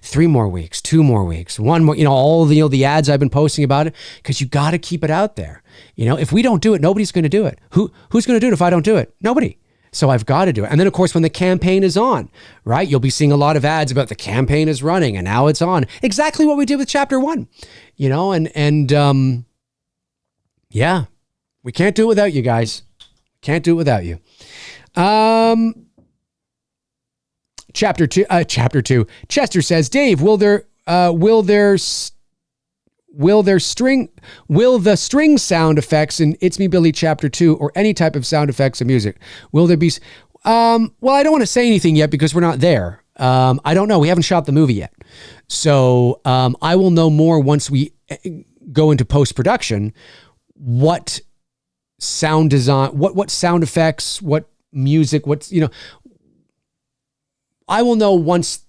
S1: 3 more weeks, 2 more weeks, 1 more, all the ads I've been posting about it, because you got to keep it out there. If we don't do it, nobody's going to do it. Who's going to do it if I don't do it? Nobody. So I've got to do it. And then, of course, when the campaign is on, right, you'll be seeing a lot of ads about the campaign is running and now it's on. Exactly what we did with Chapter 1, yeah, we can't do it without you guys. Can't do it without you. Chapter 2. Chester says, Dave, will the string sound effects in It's Me Billy Chapter 2 or any type of sound effects or music, will there be, well, I don't want to say anything yet because we're not there. I don't know. We haven't shot the movie yet. So, I will know more once we go into post-production, what sound design, what sound effects, what music, I will know once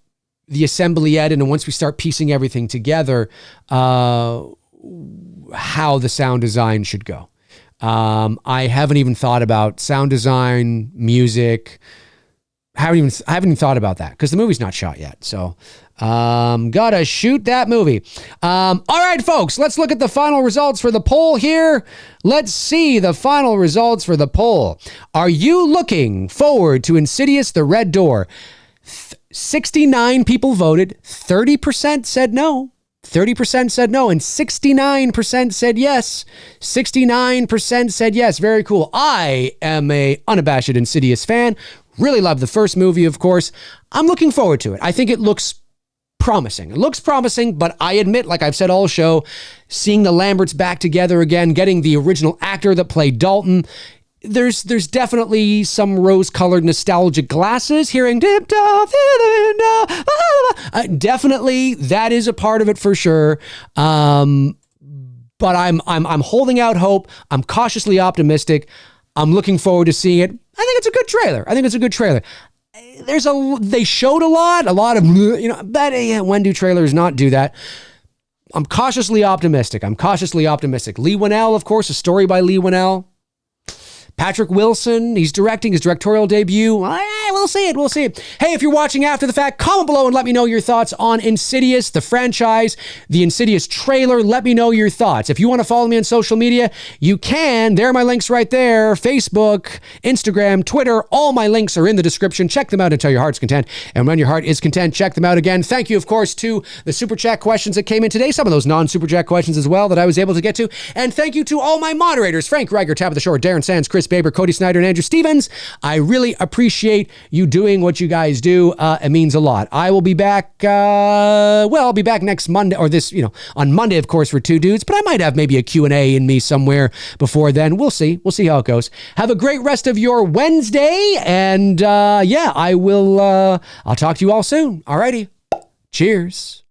S1: the assembly edit and once we start piecing everything together, how the sound design should go. I haven't even thought about sound design, music. I haven't even thought about that because the movie's not shot yet. So Gotta shoot that movie. All right, folks, let's look at the final results for the poll here. Let's see the final results for the poll. Are you looking forward to Insidious: The Red Door? 69 people voted. 30% said no. 30% said no, and 69% said yes. 69% said yes. Very cool. I am a unabashed Insidious fan. Really love the first movie, of course. I'm looking forward to it. I think it looks promising. It looks promising, but I admit, like I've said all show, seeing the Lamberts back together again, getting the original actor that played Dalton, there's definitely some rose-colored nostalgic glasses, hearing definitely that is a part of it for sure. But I'm holding out hope. I'm cautiously optimistic. I'm looking forward to seeing it. I think it's a good trailer. They showed a lot of, but when do trailers not do that? I'm cautiously optimistic. Lee Winnell, of course, a story by Lee Winnell. Patrick Wilson, he's directing his directorial debut. We'll see it. Hey, if you're watching after the fact, comment below and let me know your thoughts on Insidious, the franchise, the Insidious trailer. Let me know your thoughts. If you want to follow me on social media, you can. There are my links right there. Facebook, Instagram, Twitter. All my links are in the description. Check them out until your heart's content. And when your heart is content, check them out again. Thank you, of course, to the Super Chat questions that came in today. Some of those non-Super Chat questions as well that I was able to get to. And thank you to all my moderators, Frank Reiger, Tabitha Shore, Darren Sands, Chris Baber, Cody Snyder, and Andrew Stevens. I really appreciate you doing what you guys do. It means a lot. I will be back, I'll be back next Monday, or on Monday, of course, for Two Dudes, but I might have maybe a Q&A in me somewhere before then. We'll see how it goes. Have a great rest of your Wednesday, and I'll talk to you all soon. Alrighty. Cheers.